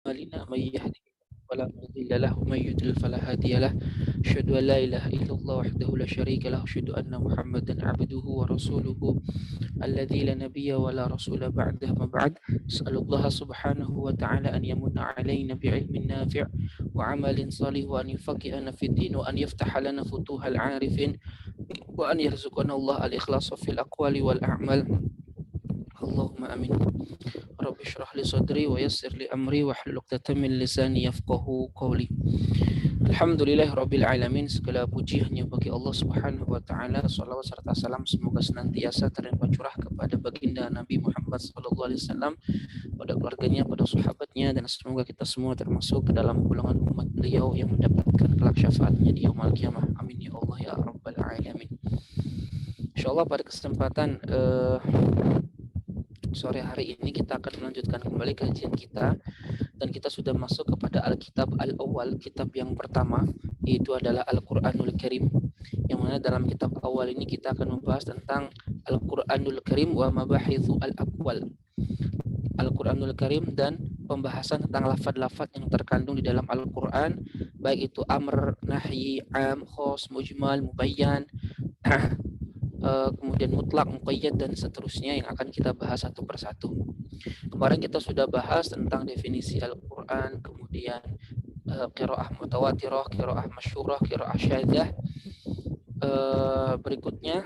أعمالنا من يهده فلا مضل له ومن يضلل فلا هادي له أشهد أن لا إله إلا الله وحده لا شريك له أشهد أن محمدا عبده ورسوله الذي لا نبي ولا رسول بعده ما بعد أسأل الله سبحانه وتعالى أن يمن علينا بعلم نافع وعمل صالح وأن يفقهنا في الدين وأن يفتح لنا فتوح العارفين وأن يرزقنا الله الإخلاص في الأقوال والأعمال اللهم آمين Rabbi syrah li sadri wa yassir li amri wa hlul 'uqdatam min lisani yafqahu qawli. Alhamdulillah rabbil alamin, segala puji hanya bagi Allah Subhanahu wa taala. Shalawat serta salam semoga senantiasa terlimpah curah kepada baginda Nabi Muhammad sallallahu alaihi wasallam, pada keluarganya, pada sahabatnya, dan semoga kita semua termasuk ke dalam golongan umat beliau yang mendapatkan kelak syafaatnya di yaumul qiyamah. Amin ya Allah ya rabbal alamin. Insyaallah pada kesempatan sore hari ini kita akan melanjutkan kembali kajian kita, dan kita sudah masuk kepada Alkitab Al-Awwal, kitab yang pertama, yaitu adalah Al-Quranul Karim, yang mana dalam kitab awal ini kita akan membahas tentang Al-Quranul Karim wa mabahithu al-aqwal, Al-Quranul Karim dan pembahasan tentang lafaz-lafaz yang terkandung di dalam Al-Quran, baik itu amr, nahyi, am, khos, mujmal, mubayyan, kemudian mutlak, muqayyad, dan seterusnya yang akan kita bahas satu persatu. Kemarin kita sudah bahas tentang definisi Al-Quran, kemudian qiraah mutawatirah, qiraah masyhurah, qiraah syadzah. Berikutnya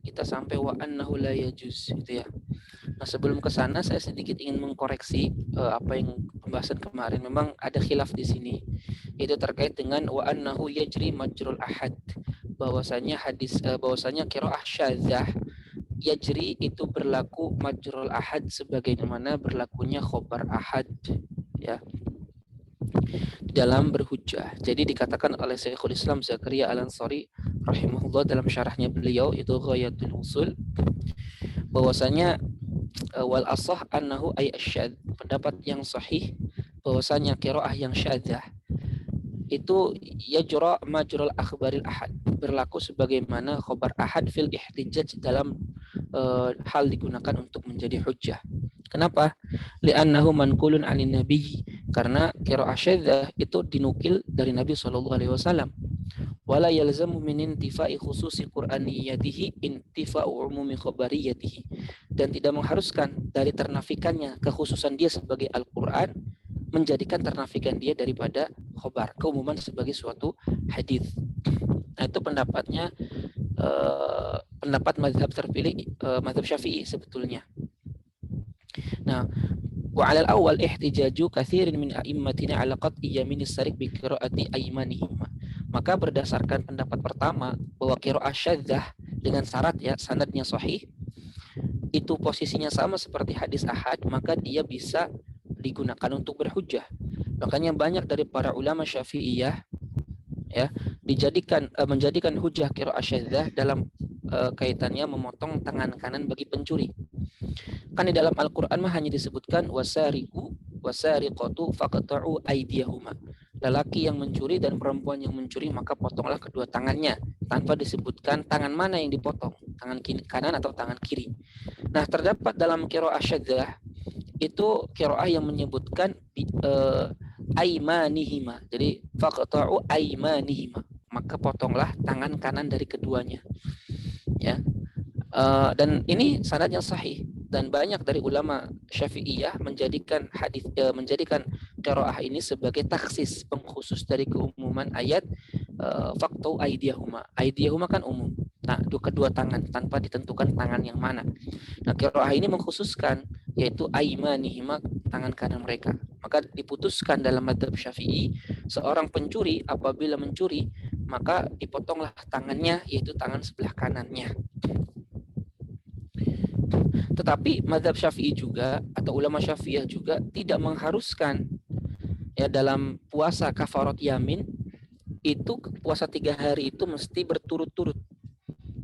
kita sampai wa annahu la yajuz, gitu ya. Nah, sebelum ke sana saya sedikit ingin mengkoreksi apa yang pembahasan kemarin. Memang ada khilaf di sini, itu terkait dengan wa annahu yajri majrul ahad, bahwasanya bahwasanya qiraah syadzah yajri itu berlaku majrul ahad sebagaimana berlakunya khobar ahad, ya, dalam berhujjah. Jadi dikatakan oleh Syekhul Islam Zakaria Al-Ansari rahimahullah dalam syarahnya beliau, itu Ghayatul Usul, bahwasanya wal asah annahu ay asyad, pendapat yang sahih bahwasanya qiraah yang syadzah itu yajra majrul akhbaril ahad, berlaku sebagaimana khobar ahad fil ihtijaj, dalam hal digunakan untuk menjadi hujjah. Kenapa? Li'annahu manqulun 'anin nabi, karena qiraah syadzah itu dinukil dari Nabi sallallahu alaihi wasallam. Wala yalzamu min intifa'i khususi qur'aniyatihi intifa'u umumi khabariyatihi, dan tidak mengharuskan dari ternafikannya kekhususan dia sebagai Al-Qur'an menjadikan ternafikan dia daripada khobar, keumuman sebagai suatu hadis. Nah, itu pendapatnya pendapat mazhab terpilih, mazhab Syafi'i sebetulnya. Nah, wa 'alal awwal ihtijaju katsirin min a'immatina 'ala qat'i yaminis sarik bi qiraati aymanihim. Maka berdasarkan pendapat pertama bahwa qiraah syadzah dengan syarat, ya, sanadnya sahih, itu posisinya sama seperti hadis ahad, maka dia bisa digunakan untuk berhujjah. Makanya banyak dari para ulama Syafi'iyah, ya, menjadikan hujjah qiraah syadzah dalam kaitannya memotong tangan kanan bagi pencuri. Kan di dalam Al-Qur'an mah hanya disebutkan wasariqu wasariqatu faqta'u aydiyahuma. Lelaki yang mencuri dan perempuan yang mencuri maka potonglah kedua tangannya, tanpa disebutkan tangan mana yang dipotong, tangan kanan atau tangan kiri. Nah, terdapat dalam qiraah syadzah itu qiraah yang menyebutkan aimanihima. Jadi faqta'u aimanihima, maka potonglah tangan kanan dari keduanya, ya. Dan ini sanad yang sahih, dan banyak dari ulama Syafi'iyah menjadikan qiraah ini sebagai taksis, pengkhusus dari keumuman ayat faqta'u aydiyahuma. Aydiyahuma kan umum. Nah, kedua tangan tanpa ditentukan tangan yang mana. Nah, qiraah ini mengkhususkan, yaitu aimanihima, tangan kanan mereka. Maka diputuskan dalam mazhab Syafi'i, seorang pencuri apabila mencuri maka dipotonglah tangannya, yaitu tangan sebelah kanannya. Tetapi mazhab Syafi'i juga, atau ulama Syafi'iyah juga, tidak mengharuskan, ya, dalam puasa kafarat yamin itu puasa 3 hari itu mesti berturut-turut,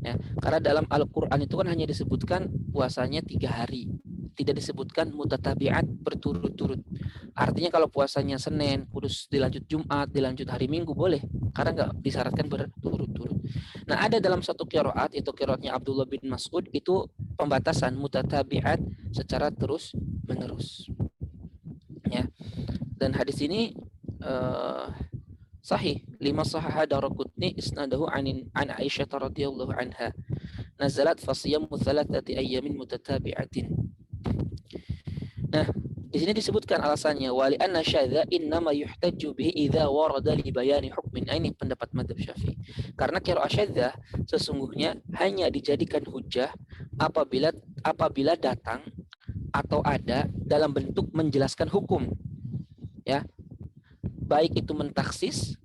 ya, karena dalam Al-Quran itu kan hanya disebutkan puasanya 3 hari, tidak disebutkan mutatabi'at, berturut-turut. Artinya kalau puasanya Senin, kudus dilanjut Jumat, dilanjut hari Minggu, boleh, karena nggak disyaratkan berturut-turut. Nah, ada dalam satu qiraat, itu qiraatnya Abdullah bin Mas'ud, itu pembatasan mutatabi'at secara terus menerus, ya. Dan hadis ini sahih. Lima sahaha Daraqutni isnadahu an Aisyah radhiyallahu anha. Nazalat fasiyamu thalathati ayyamin mutatabi'atin. Nah, di sini disebutkan alasannya wali anna syadza innama yuhtajju bihi idza warada li bayani hukmin. Ini pendapat mazhab Syafi'i. Karena qiraah syadzah sesungguhnya hanya dijadikan hujjah apabila datang atau ada dalam bentuk menjelaskan hukum. Ya. Baik itu mentaksis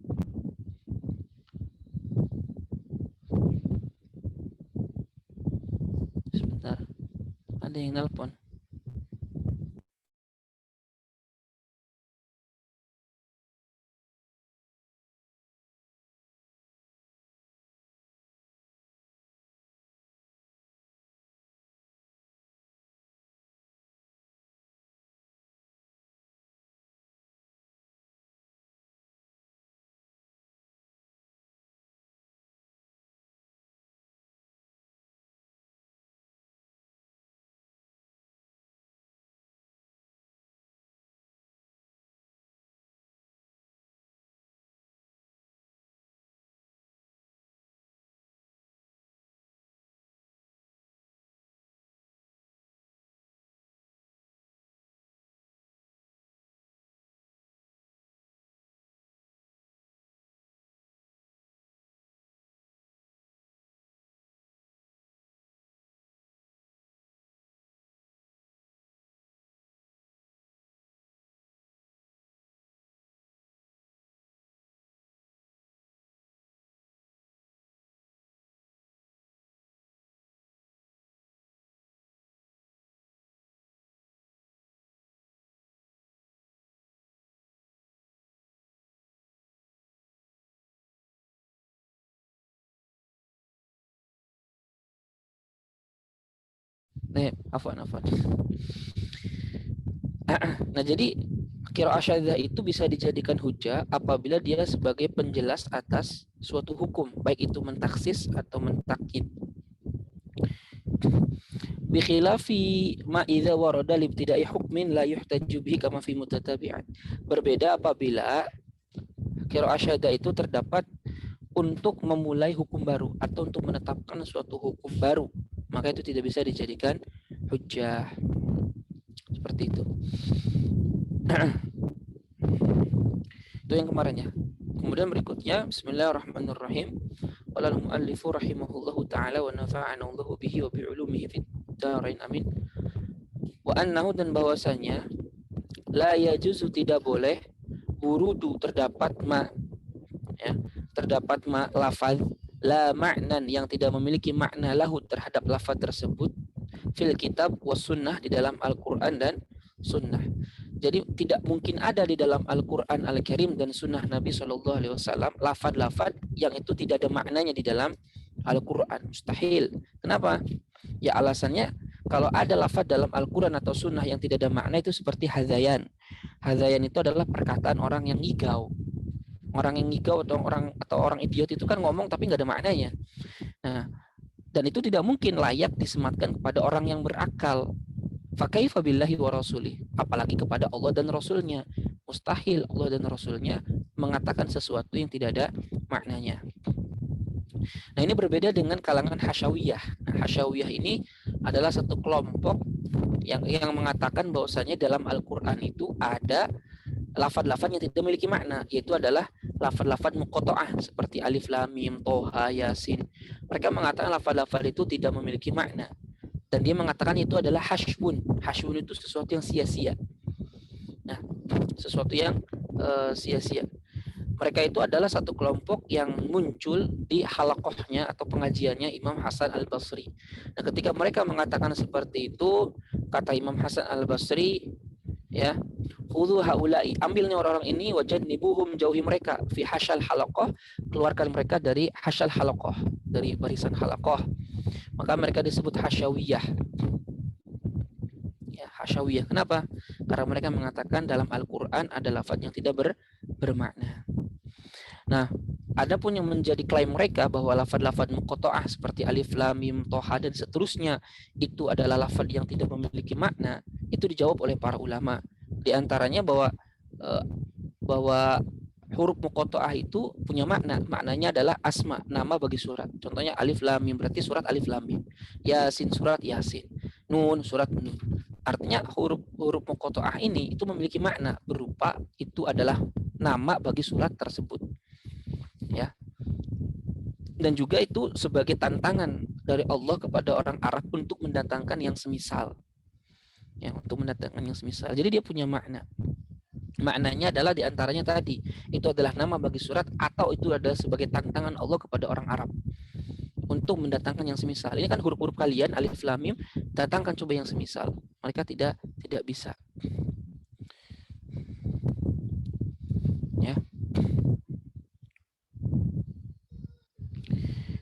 sebentar. Ada yang nelpon. Afwan. Nah, jadi qiraah syadzah itu bisa dijadikan hujjah apabila dia sebagai penjelas atas suatu hukum, baik itu mentaksis atau mentakkid. Bi khilafi ma idza warada li ibtida'i hukmin la yuhtaju bihi kama fi mutatabi'at. Berbeda apabila qiraah syadzah itu terdapat untuk memulai hukum baru atau untuk menetapkan suatu hukum baru, maka itu tidak bisa dijadikan hujjah. Seperti itu. Itu yang kemarin ya. Kemudian berikutnya Bismillahirrahmanirrahim. Qala al-muallifu rahimahullahu taala wa nafa'ana Allahu bihi wa bi ulumihi fid dharain amin. Wa annahu, dan bahwasanya la yajuzu, tidak boleh, wurudu, terdapat ma, ya, terdapat ma lafaz la ma'nan, yang tidak memiliki makna lahu, terhadap lafaz tersebut, fil kitab was sunnah, di dalam Al-Qur'an dan sunnah. Jadi tidak mungkin ada di dalam Al-Quran Al-Karim dan sunnah Nabi SAW lafad-lafad yang itu tidak ada maknanya di dalam Al-Quran. Mustahil. Kenapa? Ya alasannya, kalau ada lafad dalam Al-Quran atau sunnah yang tidak ada makna, itu seperti hadzayan. Hadzayan itu adalah perkataan orang yang ngigau. Orang yang ngigau atau orang idiot itu kan ngomong tapi nggak ada maknanya. Nah, dan itu tidak mungkin layak disematkan kepada orang yang berakal. Fakaifa billahi wa rasulih, apalagi kepada Allah dan Rasulnya. Mustahil Allah dan Rasulnya mengatakan sesuatu yang tidak ada maknanya. Nah, ini berbeda dengan kalangan Hasyawiyah. Nah, Hasyawiyah ini adalah satu kelompok yang mengatakan bahwasanya dalam Al-Quran itu ada lafaz-lafaz yang tidak memiliki makna, yaitu adalah lafaz-lafaz muqatta'ah seperti alif lam mim toha yasin. Mereka mengatakan lafaz-lafaz itu tidak memiliki makna. Dan dia mengatakan itu adalah hashbun. Hashbun itu sesuatu yang sia-sia. Nah, sesuatu yang sia-sia. Mereka itu adalah satu kelompok yang muncul di halaqahnya atau pengajiannya Imam Hasan Al-Basri. Nah, ketika mereka mengatakan seperti itu, kata Imam Hasan Al-Basri, ya, khudhu haula'i, ambilnya orang-orang ini, wajadnibuhum, jauhi mereka, fi hasyal halaqah, keluarkan mereka dari hasyal halaqah, dari barisan halaqah. Maka mereka disebut hasyawiyah. Ya, hasyawiyah. Kenapa? Karena mereka mengatakan dalam Al-Quran ada lafaz yang tidak bermakna. Nah, adapun yang menjadi klaim mereka bahwa lafaz-lafaz muqatta'ah seperti alif lam mim toha dan seterusnya itu adalah lafaz yang tidak memiliki makna, itu dijawab oleh para ulama. Di antaranya bahwa bahwa huruf muqatta'ah itu punya makna. Maknanya adalah asma, nama bagi surat. Contohnya alif lam mim, berarti surat alif lam mim. Yasin, surat Yasin. Nun, surat Nun. Artinya huruf muqatta'ah ini itu memiliki makna berupa itu adalah nama bagi surat tersebut. Ya. Dan juga itu sebagai tantangan dari Allah kepada orang Arab untuk mendatangkan yang semisal. Ya, untuk mendatangkan yang semisal. Jadi dia punya makna. Maknanya adalah diantaranya tadi itu adalah nama bagi surat atau itu adalah sebagai tantangan Allah kepada orang Arab untuk mendatangkan yang semisal. Ini kan huruf-huruf kalian alif lam mim, datangkan coba yang semisal. Mereka tidak bisa. Ya.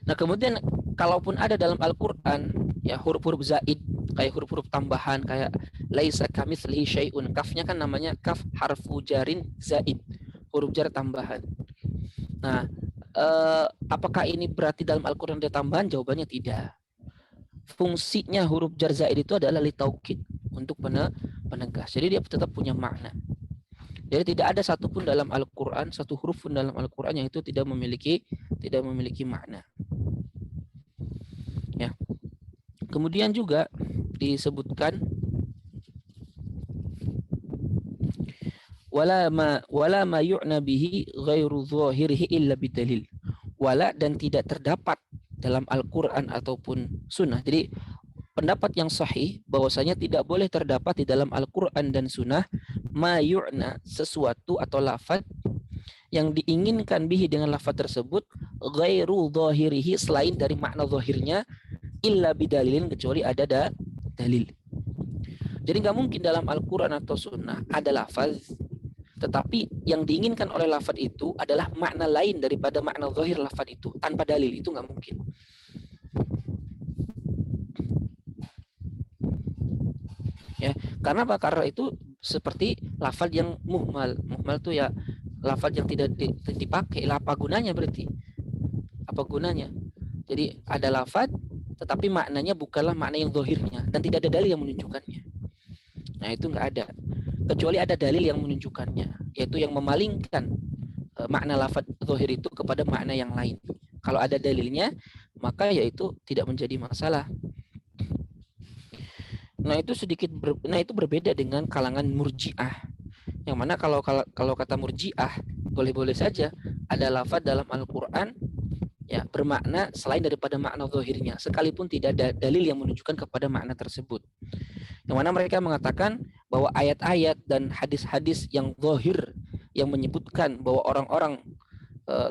Nah, kemudian kalaupun ada dalam Al-Qur'an ya huruf-huruf zaid kayak huruf-huruf tambahan kayak laisa kamitslihi syai'un, kafnya kan namanya kaf harfu jarin zaid, huruf jar tambahan. Nah, apakah ini berarti dalam Al-Qur'an ada tambahan? Jawabannya tidak. Fungsinya huruf jar zaid itu adalah litaukid, untuk penegas. Jadi dia tetap punya makna. Jadi tidak ada satupun dalam Al-Qur'an, satu huruf pun dalam Al-Qur'an yang itu tidak memiliki makna. Ya. Kemudian juga disebutkan wala ma yu'na bihi ghairu dhahirihi illa bidalil. Wala dan tidak terdapat dalam Al-Qur'an ataupun sunnah. Jadi pendapat yang sahih bahwasanya tidak boleh terdapat di dalam Al-Qur'an dan sunnah ma yu'na, sesuatu atau lafaz yang diinginkan bihi dengan lafaz tersebut ghairu dhahirihi, selain dari makna zahirnya, illa bidalilin, kecuali ada dalil. Jadi nggak mungkin dalam Al-Quran atau Sunnah ada lafaz, tetapi yang diinginkan oleh lafaz itu adalah makna lain daripada makna zahir lafaz itu tanpa dalil. Itu nggak mungkin. Ya, karena apa? Karena itu seperti lafaz yang muhmal. Muhmal itu ya lafaz yang tidak dipakai. Apa gunanya berarti? Apa gunanya? Jadi ada lafaz tetapi maknanya bukanlah makna yang zahirnya dan tidak ada dalil yang menunjukkannya. Nah, itu nggak ada. Kecuali ada dalil yang menunjukkannya, yaitu yang memalingkan makna lafaz zahir itu kepada makna yang lain. Kalau ada dalilnya, maka yaitu tidak menjadi masalah. Nah, itu itu berbeda dengan kalangan Murji'ah. Yang mana kalau kata Murji'ah, boleh-boleh saja ada lafaz dalam Al-Qur'an ya bermakna selain daripada makna zahirnya, sekalipun tidak ada dalil yang menunjukkan kepada makna tersebut. Yang mana mereka mengatakan bahwa ayat-ayat dan hadis-hadis yang zahir yang menyebutkan bahwa orang-orang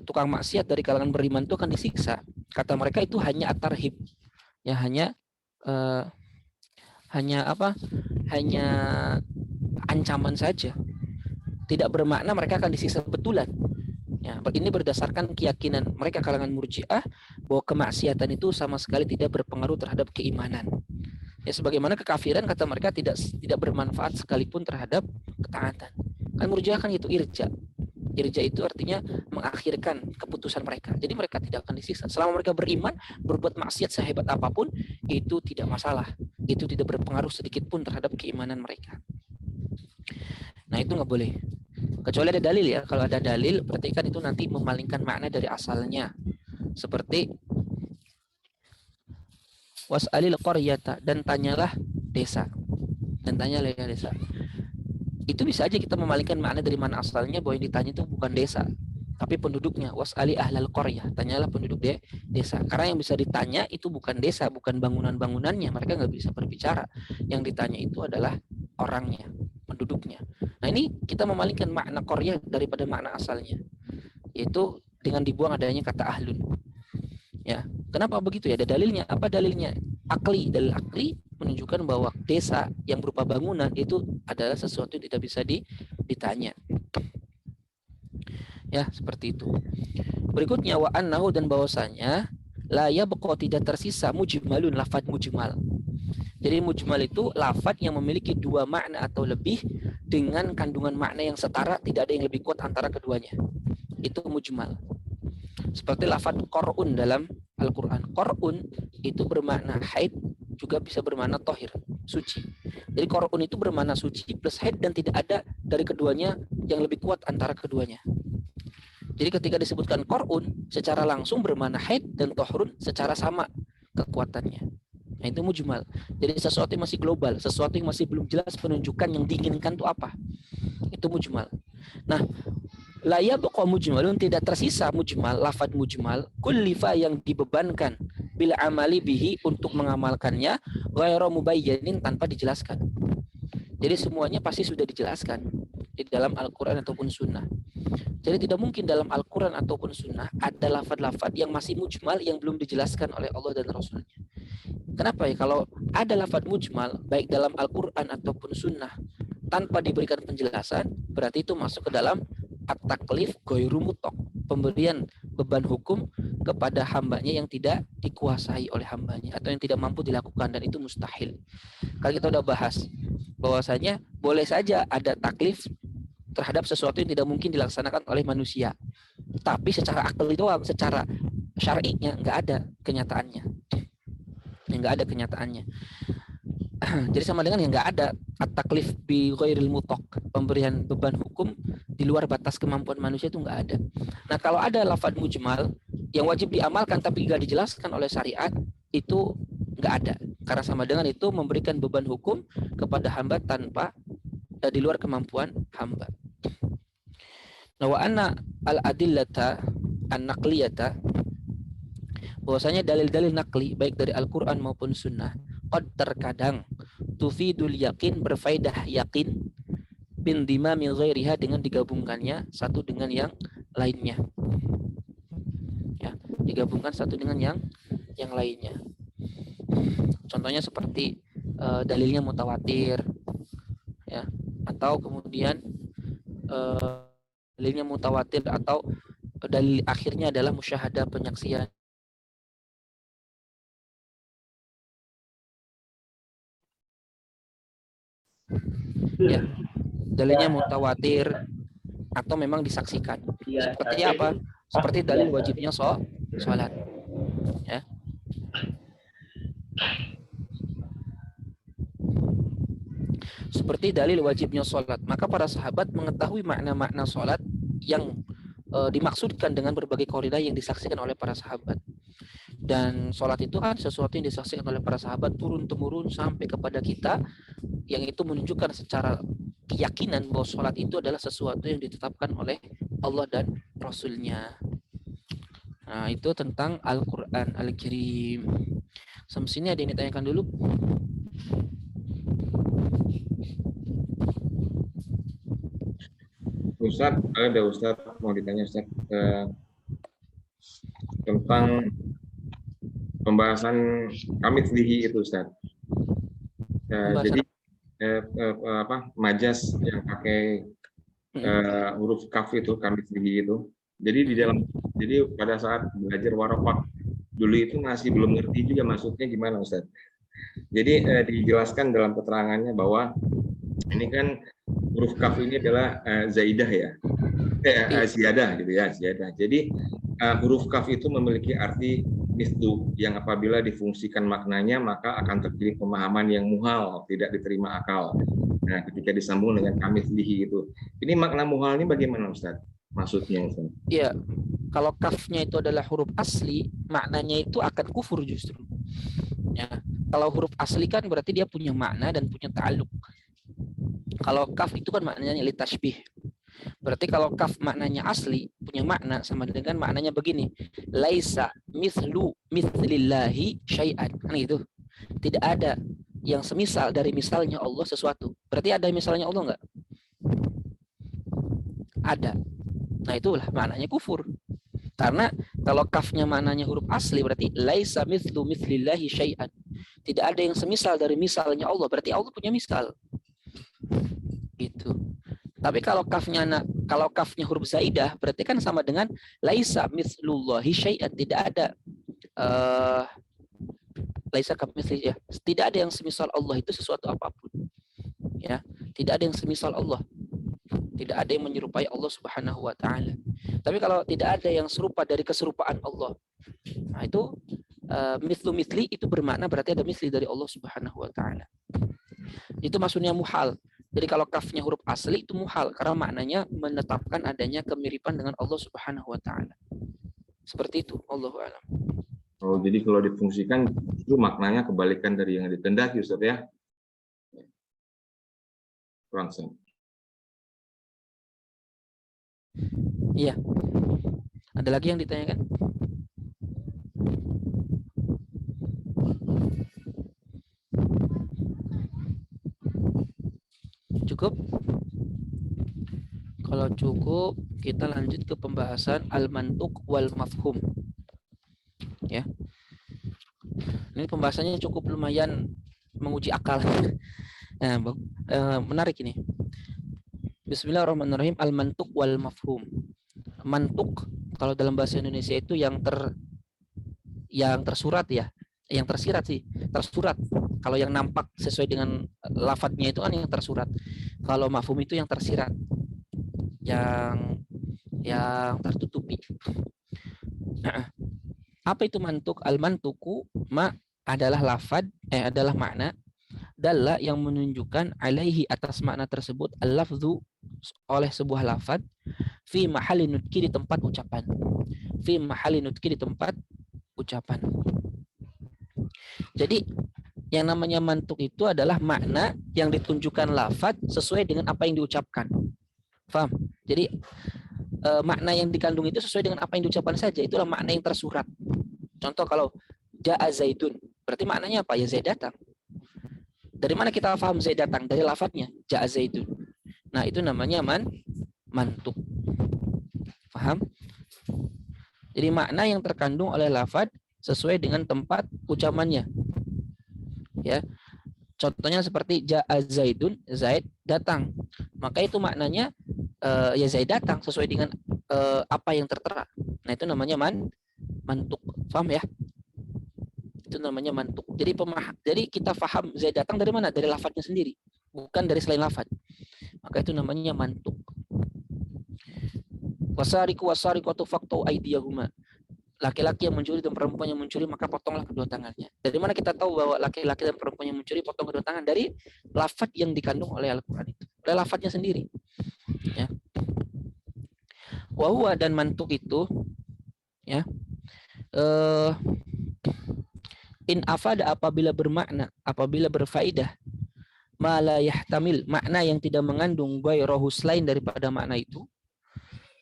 tukang maksiat dari kalangan beriman itu akan disiksa, kata mereka itu hanya at-tarhib, ya hanya ancaman saja, tidak bermakna mereka akan disiksa betulan. Ya, ini berdasarkan keyakinan mereka kalangan Murji'ah bahwa kemaksiatan itu sama sekali tidak berpengaruh terhadap keimanan. Ya, sebagaimana kekafiran kata mereka tidak bermanfaat sekalipun terhadap ketaatan. Kan Murji'ah kan itu irja. Irja itu artinya mengakhirkan keputusan mereka. Jadi mereka tidak akan disiksa. Selama mereka beriman, berbuat maksiat sehebat apapun, itu tidak masalah. Itu tidak berpengaruh sedikit pun terhadap keimanan mereka. Nah, itu nggak boleh. Kecuali ada dalil ya. Kalau ada dalil, berarti kan itu nanti memalingkan makna dari asalnya. Seperti was'alil qaryata, dan tanyalah desa. Dan tanyalah ya desa. Itu bisa aja kita memalingkan makna dari mana asalnya, bahwa yang ditanya itu bukan desa, tapi penduduknya. Was'ali ahlal qaryah, tanyalah penduduk desa. Karena yang bisa ditanya itu bukan desa, bukan bangunan-bangunannya. Mereka nggak bisa berbicara. Yang ditanya itu adalah orangnya, penduduknya. Nah, ini kita memalingkan makna qaryah daripada makna asalnya, yaitu dengan dibuang adanya kata ahlun. Ya, kenapa begitu ya? Ada dalilnya. Apa dalilnya? Akli. Dalil akli menunjukkan bahwa desa yang berupa bangunan itu adalah sesuatu yang tidak bisa ditanya. Ya, seperti itu. Berikutnya wa annahu, dan bahwasanya la yabqa, tidak tersisa mujmalun, lafaz mujmal. Jadi mujmal itu lafaz yang memiliki dua makna atau lebih dengan kandungan makna yang setara, tidak ada yang lebih kuat antara keduanya. Itu mujmal. Seperti lafaz qor'un dalam Al-Quran. Qor'un itu bermakna haid, juga bisa bermakna tohir, suci. Jadi qor'un itu bermakna suci plus haid, dan tidak ada dari keduanya yang lebih kuat antara keduanya. Jadi ketika disebutkan korun secara langsung bermakna haid dan tohrun secara sama kekuatannya. Nah, itu mujmal. Jadi sesuatu yang masih global, sesuatu yang masih belum jelas penunjukan yang diinginkan itu apa. Itu mujmal. Nah, la yabqa mujmalun, tidak tersisa mujmal, lafaz mujmal, kullifa yang dibebankan bil amali bihi untuk mengamalkannya, ghairu mubayyanin tanpa dijelaskan. Jadi semuanya pasti sudah dijelaskan di dalam Al-Quran ataupun Sunnah. Jadi tidak mungkin dalam Al-Quran ataupun Sunnah ada lafaz-lafaz yang masih mujmal yang belum dijelaskan oleh Allah dan Rasulnya. Kenapa ya? Kalau ada lafaz mujmal baik dalam Al-Quran ataupun Sunnah tanpa diberikan penjelasan, berarti itu masuk ke dalam at-taklif ghairu mutlaq, pemberian beban hukum kepada hambanya yang tidak dikuasai oleh hambanya atau yang tidak mampu dilakukan, dan itu mustahil. Kalau kita udah bahas bahwasanya boleh saja ada taklif terhadap sesuatu yang tidak mungkin dilaksanakan oleh manusia, tapi secara akal doang, secara syar'inya nggak ada kenyataannya, nggak ada kenyataannya. Jadi sama dengan yang nggak ada at-taklif bi ghairil mutlaq, pemberian beban hukum di luar batas kemampuan manusia, itu nggak ada. Nah, kalau ada lafaz mujmal yang wajib diamalkan tapi nggak dijelaskan oleh syariat, itu nggak ada, karena sama dengan itu memberikan beban hukum kepada hamba tanpa di luar kemampuan hamba. Nah, wa anna al-adillata an-naqliyata, bahwasanya dalil-dalil nakli baik dari Al-Quran maupun Sunnah, qad terkadang tufidul yakin, berfaedah yakin, bin dimami ghairiha, dengan digabungkannya satu dengan yang lainnya. Ya, digabungkan satu dengan yang lainnya. Contohnya seperti dalilnya mutawatir, ya, atau kemudian dalilnya mutawatir atau dalil akhirnya adalah musyahadah, penyaksian. Ya, dalilnya mutawatir atau memang disaksikan. Seperti apa? Seperti dalil wajibnya sholat. Ya. Seperti dalil wajibnya sholat, maka para sahabat mengetahui makna-makna sholat yang dimaksudkan dengan berbagai kaidah yang disaksikan oleh para sahabat. Dan sholat itu kan sesuatu yang disaksikan oleh para sahabat turun-temurun sampai kepada kita, yang itu menunjukkan secara keyakinan bahwa sholat itu adalah sesuatu yang ditetapkan oleh Allah dan Rasulnya. Nah, itu tentang Al-Quran Al-Karim. Sampai sini ada yang ditanyakan dulu? Ustaz, ada Ustaz mau ditanya Ustaz tentang pembahasan kamit lihi itu Ustaz. Jadi majas yang pakai huruf kaf itu, kamit lihi itu. Jadi pada saat belajar warafat dulu itu masih belum ngerti juga maksudnya gimana Ustaz. Jadi dijelaskan dalam keterangannya bahwa ini kan huruf kaf ini adalah zaidah ya, ziyadah gitu ya, ziyadah. Jadi huruf kaf itu memiliki arti misdu yang apabila difungsikan maknanya maka akan terjadi pemahaman yang muhal, tidak diterima akal. Nah, ketika disambung dengan kamitslihi itu, ini makna muhal ini bagaimana Ustaz? Maksudnya Ustaz? Iya, kalau kafnya itu adalah huruf asli, maknanya itu akan kufur justru. Ya, kalau huruf asli kan berarti dia punya makna dan punya ta'alluq. Kalau kaf itu kan maknanya litashbih. Berarti kalau kaf maknanya asli, punya makna sama dengan maknanya begini. Laisa mithlu mithlillahi syai'an. Kan gitu. Tidak ada yang semisal dari misalnya Allah sesuatu. Berarti ada misalnya Allah enggak? Ada. Nah, itulah maknanya kufur. Karena kalau kafnya maknanya huruf asli berarti laisa mithlu mithlillahi syai'an. Tidak ada yang semisal dari misalnya Allah. Berarti Allah punya misal. Gitu. Tapi kalau kafnya huruf zaidah berarti kan sama dengan laisa mithlullahi syai'an, tidak ada laisa kamitslihi, ya. Tidak ada yang semisal Allah itu sesuatu apapun. Ya, tidak ada yang semisal Allah. Tidak ada yang menyerupai Allah Subhanahu wa taala. Tapi kalau tidak ada yang serupa dari keserupaan Allah, nah itu mithlu mithli itu bermakna berarti ada mithli dari Allah Subhanahu wa taala. Itu maksudnya muhal. Jadi kalau kafnya huruf asli itu muhal karena maknanya menetapkan adanya kemiripan dengan Allah Subhanahu wa taala. Seperti itu, Allahu a'lam. Oh, jadi kalau difungsikan itu maknanya kebalikan dari yang dikehendaki, Ustaz ya. Kurang. Iya. Ada lagi yang ditanyakan? Cukup? Kalau cukup, kita lanjut ke pembahasan al-mantuq wal mafhum. Ya. Ini pembahasannya cukup lumayan menguji akal. Nah, menarik ini. Bismillahirrahmanirrahim. Al-mantuq wal mafhum. Mantuk kalau dalam bahasa Indonesia itu yang tersurat ya, yang tersirat sih, tersurat. Kalau yang nampak sesuai dengan lafadznya itu kan yang tersurat. Kalau mafhum itu yang tersirat, yang tertutupi. Nah, apa itu mantuk? Al-mantuku adalah adalah makna dalla yang menunjukkan alaihi atas makna tersebut al-lafzu oleh sebuah lafad fi mahalli nutki di tempat ucapan. Fi mahalli nutki di tempat ucapan. Jadi yang namanya mantuk itu adalah makna yang ditunjukkan lafad sesuai dengan apa yang diucapkan. Paham? Jadi makna yang dikandung itu sesuai dengan apa yang diucapkan saja. Itulah makna yang tersurat. Contoh kalau ja'a Zaidun, berarti maknanya apa? Ya Zaid datang. Dari mana kita paham Zaid datang? Dari lafadznya ja'a Zaidun. Nah, itu namanya mantuk. Paham? Jadi makna yang terkandung oleh lafadz sesuai dengan tempat ucapannya. Ya. Contohnya seperti ja'a Zaidun, Zaid datang. Maka itu maknanya ya Zaid datang sesuai dengan apa yang tertera. Nah, itu namanya mantuk. Paham ya? Itu namanya mantuk. Jadi kita paham Zaid datang dari mana? Dari lafadznya sendiri, bukan dari selain lafadz. Maka itu namanya mantuk. Wasariku wasariqatu faqtu aydiyahuma. Laki-laki yang mencuri dan perempuan yang mencuri maka potonglah kedua tangannya. Dari mana kita tahu bahwa laki-laki dan perempuan yang mencuri potong kedua tangan? Dari lafadz yang dikandung oleh Al-Qur'an itu. Oleh lafadznya sendiri. Ya. Wa huwa dan mantuk itu ya. In afada apabila bermakna, apabila berfaedah, ma la yahtamil makna yang tidak mengandung ghairahu selain daripada makna itu.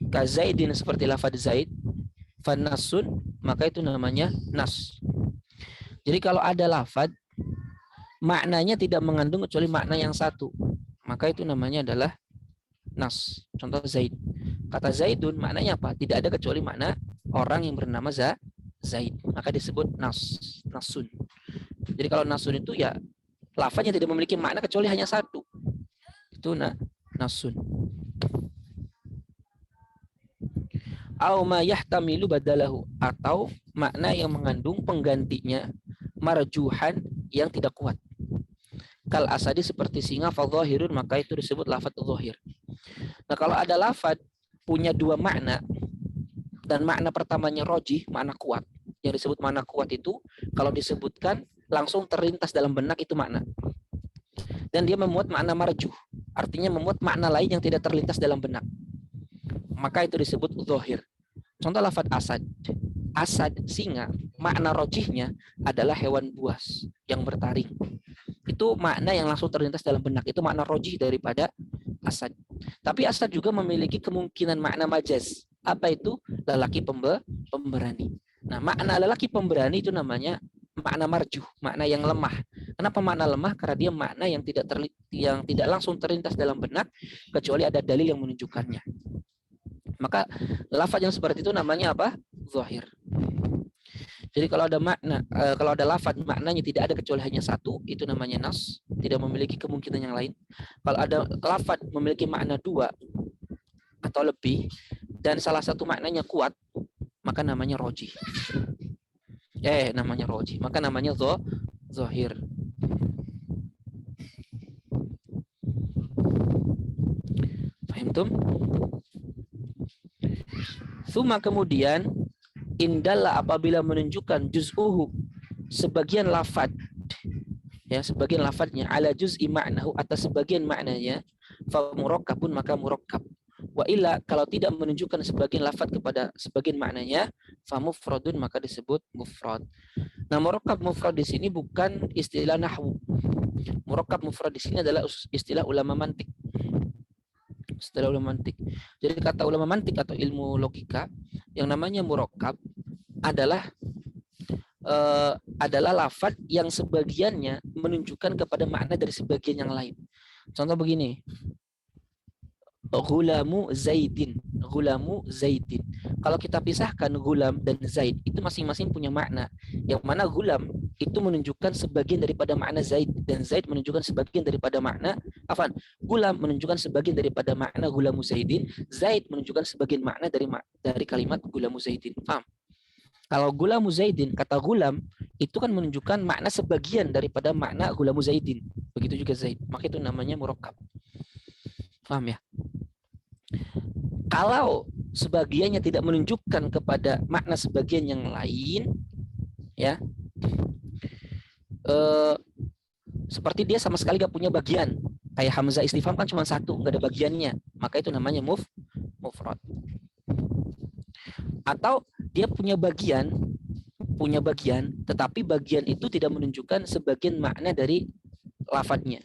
Ka Zaidin seperti lafadz Zaid, fanasun maka itu namanya nas. Jadi kalau ada lafadz maknanya tidak mengandung kecuali makna yang satu, maka itu namanya adalah nas. Contoh Zaid. Kata Zaidun maknanya apa? Tidak ada kecuali makna orang yang bernama Zaid. Maka disebut nasun. Jadi kalau nasun itu ya lafadznya tidak memiliki makna kecuali hanya satu. Itu nasun. Au ma yahtamilu badalahu atau makna yang mengandung penggantinya marjuhan yang tidak kuat. Kal asadi seperti singa fadhahirun maka itu disebut lafadz dhahir. Nah, kalau ada lafadz punya dua makna dan makna pertamanya rojih, makna kuat. Yang disebut makna kuat itu kalau disebutkan langsung terlintas dalam benak itu makna. Dan dia memuat makna marjuh, artinya memuat makna lain yang tidak terlintas dalam benak. Maka itu disebut dhahir. Contoh lafadz asad. Asad, singa, makna rojihnya adalah hewan buas yang bertaring. Itu makna yang langsung terlintas dalam benak. Itu makna rojih daripada asad. Tapi asad juga memiliki kemungkinan makna majaz. Apa itu? Lelaki pemberani. Nah, makna lelaki pemberani itu namanya makna marjuh, makna yang lemah. Kenapa makna lemah? Karena dia makna yang tidak langsung terlintas dalam benak kecuali ada dalil yang menunjukkannya. Maka lafaz yang seperti itu namanya apa? Zahir. Jadi kalau ada makna, kalau ada lafaz maknanya tidak ada kecuali hanya satu, itu namanya nas, tidak memiliki kemungkinan yang lain. Kalau ada lafaz memiliki makna dua atau lebih dan salah satu maknanya kuat, maka namanya rojih. Namanya rojih, maka namanya zahir. Paham tuh? Suma kemudian indalla apabila menunjukkan juz'uhu sebagian lafad ya sebagian lafadznya ala juz'i ma'nahu atas sebagian maknanya fa murakkabun maka murakkab. Wa illa kalau tidak menunjukkan sebagian lafadz kepada sebagian maknanya fa mufradun maka disebut mufrad. Nah, murakkab mufrad di sini bukan istilah nahwu. Murakkab mufrad di sini adalah istilah ulama mantik. Istilah ulama mantik. Jadi kata ulama mantik atau ilmu logika yang namanya murakkab adalah lafadz yang sebagiannya menunjukkan kepada makna dari sebagian yang lain. Contoh begini, Gulamu Zaidin. Gulamu Zaidin. Kalau kita pisahkan gulam dan Zaid, itu masing-masing punya makna. Yang mana gulam itu menunjukkan sebagian daripada makna Zaid, dan Zaid menunjukkan sebagian daripada makna, gulam menunjukkan sebagian daripada makna gulamu Zaidin, Zaid menunjukkan sebagian makna dari kalimat gulamu Zaidin. Paham? Kalau gulamu Zaidin, kata gulam itu kan menunjukkan makna sebagian daripada makna gulamu Zaidin. Begitu juga Zaid. Maka itu namanya murakkab. Paham ya? Kalau sebagiannya tidak menunjukkan kepada makna sebagian yang lain, ya, seperti dia sama sekali gak punya bagian, kayak hamzah istifham kan cuma satu, nggak ada bagiannya, maka itu namanya mufrad. Atau dia punya bagian, tetapi bagian itu tidak menunjukkan sebagian makna dari lafadznya,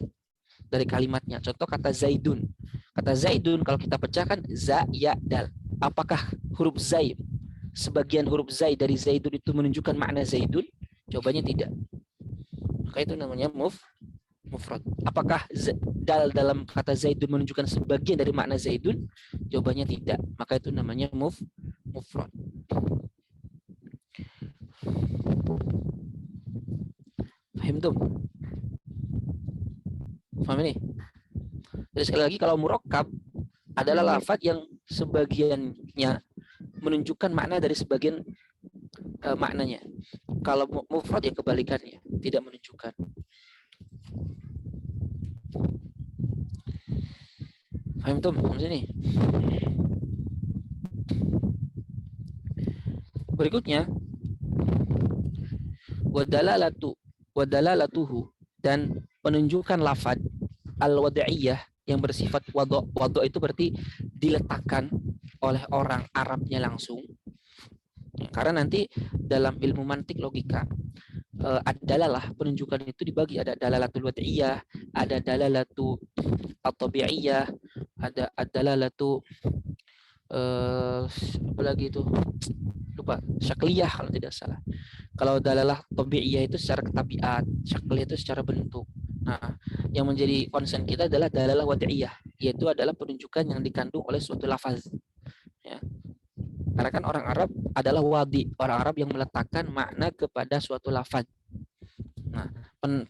dari kalimatnya. Contoh kata Zaidun. Kata Zaidun kalau kita pecahkan za, ya, dal. Apakah huruf zai, sebagian huruf zai dari Zaidun itu menunjukkan makna Zaidun? Jawabannya tidak. Maka itu namanya mufrad. Apakah dal dalam kata Zaidun menunjukkan sebagian dari makna Zaidun? Jawabannya tidak. Maka itu namanya mufrad. Paham tuh? Paham ini? Jadi sekali lagi kalau murakkab adalah lafadz yang sebagiannya menunjukkan makna dari sebagian maknanya. Kalau mufrad ya kebalikannya, tidak menunjukkan. Paham tuh? Sini. Berikutnya wadalalatuhu dan penunjukan lafadz al-wad'iyah yang bersifat wado'. Wado' itu berarti diletakkan oleh orang Arabnya langsung. Karena nanti dalam ilmu mantik logika dalalah penunjukan itu dibagi, ada dalalatul wad'iyah, ada dalalatu at-tabi'iyah, ada dalalatu apa lagi itu? Lupa, syakliyah kalau tidak salah. Kalau dalalah tabi'iyah itu secara ketabiat, syakliyah itu secara bentuk. Nah, yang menjadi concern kita adalah dalalah wad'iyah, yaitu adalah penunjukan yang dikandung oleh suatu lafaz. Ya. Karena kan orang Arab adalah wadi, orang Arab yang meletakkan makna kepada suatu lafaz. Nah,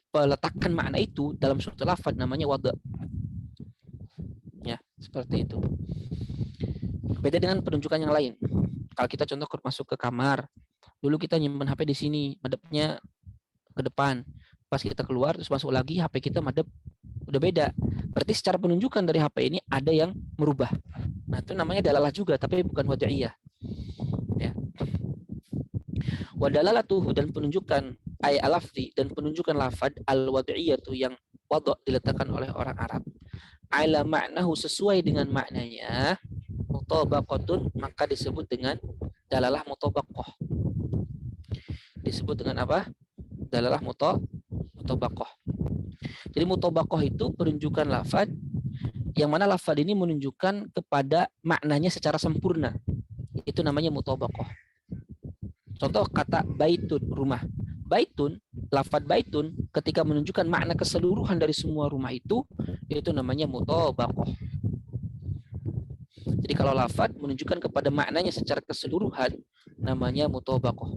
peletakan makna itu dalam suatu lafaz namanya wada'. Ya, seperti itu. Beda dengan penunjukan yang lain. Kalau kita contoh masuk ke kamar, dulu kita nyimpan HP di sini, madepnya ke depan. Pas kita keluar terus masuk lagi, HP kita madep udah beda. Berarti secara penunjukan dari HP ini ada yang merubah. Nah, itu namanya dalalah juga, tapi bukan wad'iyah. Ya. Wadalalatuhu dan penunjukan al-lafzi dan penunjukan lafad al-wad'iyatu yang wada' diletakkan oleh orang Arab. Ala ma'nahu sesuai dengan maknanya, mutabaqatun maka disebut dengan dalalah mutabaqah. Disebut dengan apa? Dalalah mutabaqah. Jadi mutabaqah itu penunjukan lafad yang mana lafad ini menunjukkan kepada maknanya secara sempurna. Itu namanya mutabaqah. Contoh kata baitun, rumah. Baitun, lafad baitun ketika menunjukkan makna keseluruhan dari semua rumah itu namanya mutabaqah. Jadi kalau lafad menunjukkan kepada maknanya secara keseluruhan namanya mutabaqah.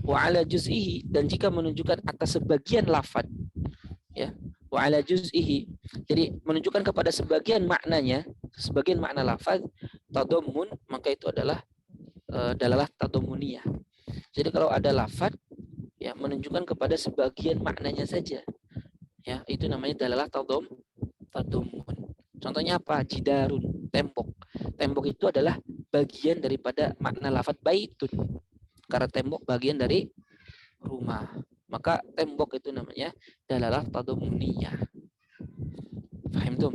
Wa ala juz'ihi dan jika menunjukkan atas sebagian lafad, ya, wa ala juz'ihi, jadi menunjukkan kepada sebagian maknanya, sebagian makna lafaz tadammun, maka itu adalah dalalah tadamuniyah. Jadi kalau ada lafaz ya menunjukkan kepada sebagian maknanya saja, ya itu namanya dalalah tadammun. Contohnya apa? Jidarun, tembok. Tembok itu adalah bagian daripada makna lafaz baitun. Karena tembok bagian dari rumah. maka tembok itu namanya dalalah tadammuniyah. Paham tuh?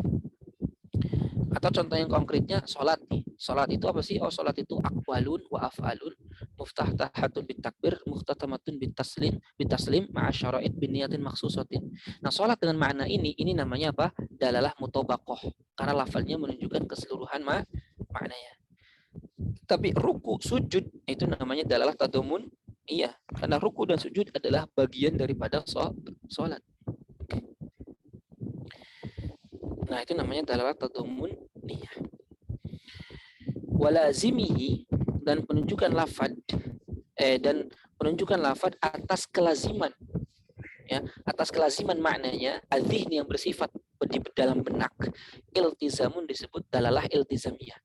Atau contoh yang konkretnya sholat nih. Sholat itu apa sih? Oh, sholat itu aqwalun wa af'alun muftahtahatun bitakbir muhtatamatun bitaslim ma'a syara'id biniyatin maksusatin. Nah, sholat dengan makna ini namanya apa? Dalalah mutabaqah. Karena lafalnya menunjukkan keseluruhan maknanya. Tapi ruku, sujud itu namanya dalalah tadamun. Iya, karena ruku dan sujud adalah bagian daripada sholat. Nah, itu namanya dalalah tadamun niyah. Walazimihi, dan penunjukan lafad dan penunjukan lafad atas kelaziman, ya, atas kelaziman maknanya adzihni yang bersifat di dalam benak. Iltizamun disebut dalalah iltizamiyah.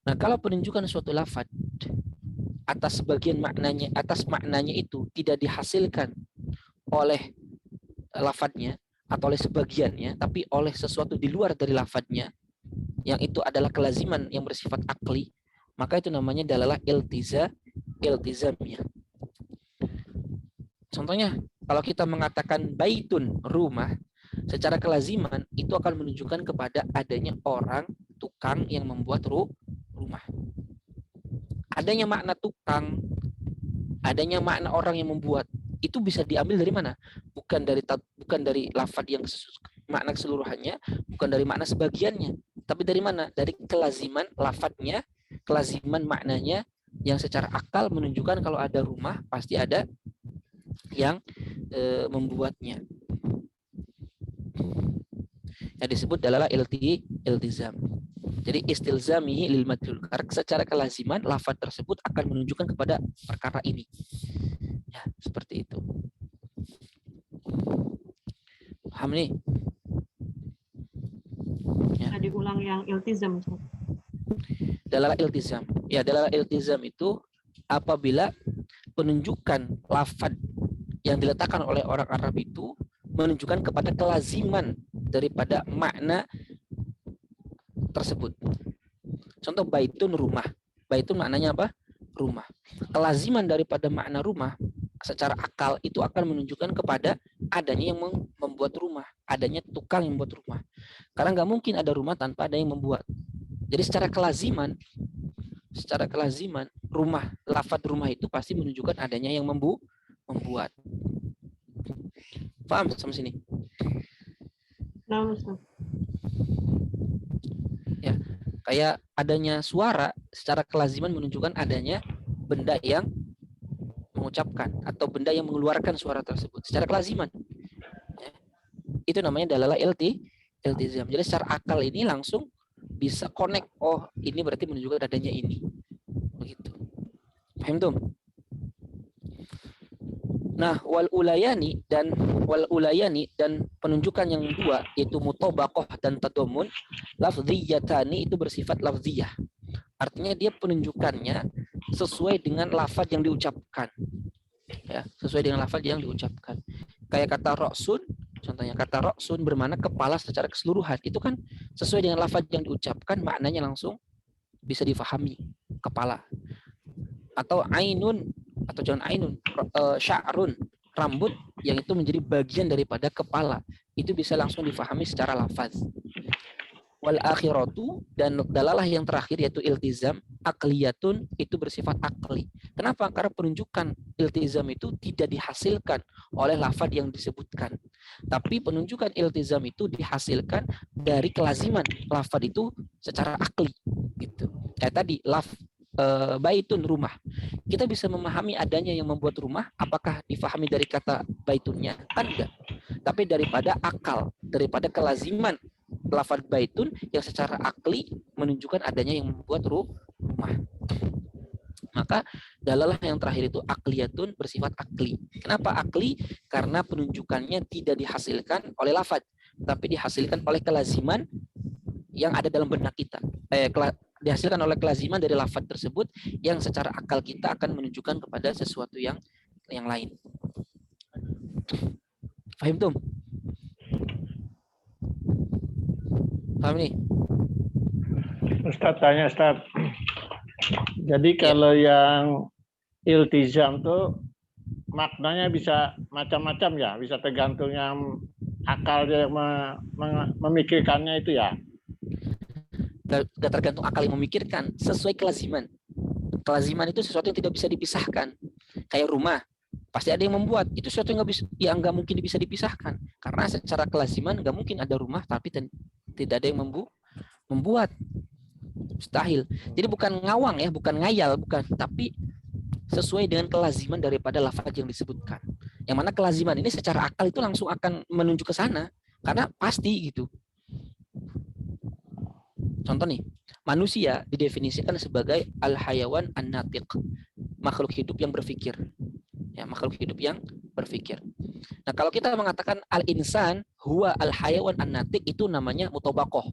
Nah, kalau penunjukan suatu lafad atas sebagian maknanya, atas maknanya itu tidak dihasilkan oleh lafadnya atau oleh sebagiannya, tapi oleh sesuatu di luar dari lafadnya, yang itu adalah kelaziman yang bersifat akli, maka itu namanya dalalah iltizamiyah. Contohnya, kalau kita mengatakan baitun, rumah, secara kelaziman itu akan menunjukkan kepada adanya orang, tukang yang membuat rumah. Adanya makna tukang, adanya makna orang yang membuat, itu bisa diambil dari mana? Bukan dari lafaz yang makna keseluruhannya, bukan dari makna sebagiannya, tapi dari mana? Dari kelaziman lafadznya, kelaziman maknanya yang secara akal menunjukkan kalau ada rumah pasti ada yang membuatnya. Yang disebut adalah iltizam. Jadi istilzamihi lil madlul. Secara kelaziman lafaz tersebut akan menunjukkan kepada perkara ini. Ya, seperti itu. Paham nih? Ya. Diulang yang iltizam. Dalalah iltizam. Ya, dalalah iltizam itu apabila penunjukan lafaz yang diletakkan oleh orang Arab itu menunjukkan kepada kelaziman daripada makna tersebut. Contoh baitun, rumah. Baitun maknanya apa? Rumah. Kelaziman daripada makna rumah secara akal itu akan menunjukkan kepada adanya yang membuat rumah, adanya tukang yang membuat rumah. Karena nggak mungkin ada rumah tanpa ada yang membuat. Jadi secara kelaziman rumah, lafaz rumah itu pasti menunjukkan adanya yang membuat. Paham sampai sini? Nah, ya, kayak adanya suara secara kelaziman menunjukkan adanya benda yang mengucapkan atau benda yang mengeluarkan suara tersebut secara kelaziman. Ya. Itu namanya dalalah iltizam. Jadi secara akal ini langsung bisa connect. Oh, ini berarti menunjukkan adanya ini. Begitu. Paham tuh? Nah, wal ulayani dan penunjukan yang dua yaitu mutabaqah dan tadamun, lafdziyatani itu bersifat lafdziyah. Artinya dia penunjukannya sesuai dengan lafaz yang diucapkan. Ya, sesuai dengan lafaz yang diucapkan. Kayak kata ra'sun, contohnya kata ra'sun bermakna kepala secara keseluruhan. Itu kan sesuai dengan lafaz yang diucapkan, maknanya langsung bisa difahami, kepala. Atau ainun, atau jangan ainun, sya'run, rambut yang itu menjadi bagian daripada kepala, itu bisa langsung difahami secara lafaz. Wal akhiratu, dan dalalah yang terakhir yaitu iltizam, akliyatun, itu bersifat akli. Kenapa? Karena penunjukan iltizam itu tidak dihasilkan oleh lafaz yang disebutkan, tapi penunjukan iltizam itu dihasilkan dari kelaziman lafaz itu secara akli, gitu. Kayak tadi baitun, rumah. Kita bisa memahami adanya yang membuat rumah, apakah difahami dari kata baitunnya? Kan enggak. Tapi daripada akal, daripada kelaziman lafaz baitun yang secara akli menunjukkan adanya yang membuat rumah. Maka dalalah yang terakhir itu akliyatun, bersifat akli. Kenapa akli? Karena penunjukannya tidak dihasilkan oleh lafaz, tapi dihasilkan oleh kelaziman yang ada dalam benak kita. Dihasilkan oleh kelaziman dari lafaz tersebut yang secara akal kita akan menunjukkan kepada sesuatu yang lain. Paham tuh? Paham nih? Ustadz tanya, Ustadz. Jadi kalau yang iltizam tuh maknanya bisa macam-macam ya, bisa tergantung yang akal dia memikirkannya itu ya. Gak tergantung akal yang memikirkan, sesuai kelaziman. Kelaziman itu sesuatu yang tidak bisa dipisahkan. Kayak rumah, pasti ada yang membuat. Itu sesuatu yang nggak mungkin bisa dipisahkan. Karena secara kelaziman nggak mungkin ada rumah tapi tidak ada yang membuat. Mustahil. Jadi bukan ngawang ya, bukan ngayal, bukan. Tapi sesuai dengan kelaziman daripada lafaz yang disebutkan. Yang mana kelaziman ini secara akal itu langsung akan menuju ke sana. Karena pasti gitu. Contoh nih, manusia didefinisikan sebagai al-hayawan an-natiq, makhluk hidup yang berpikir. Ya, makhluk hidup yang berpikir. Nah, kalau kita mengatakan al-insan huwa al-hayawan an-natiq, itu namanya mutabaqah.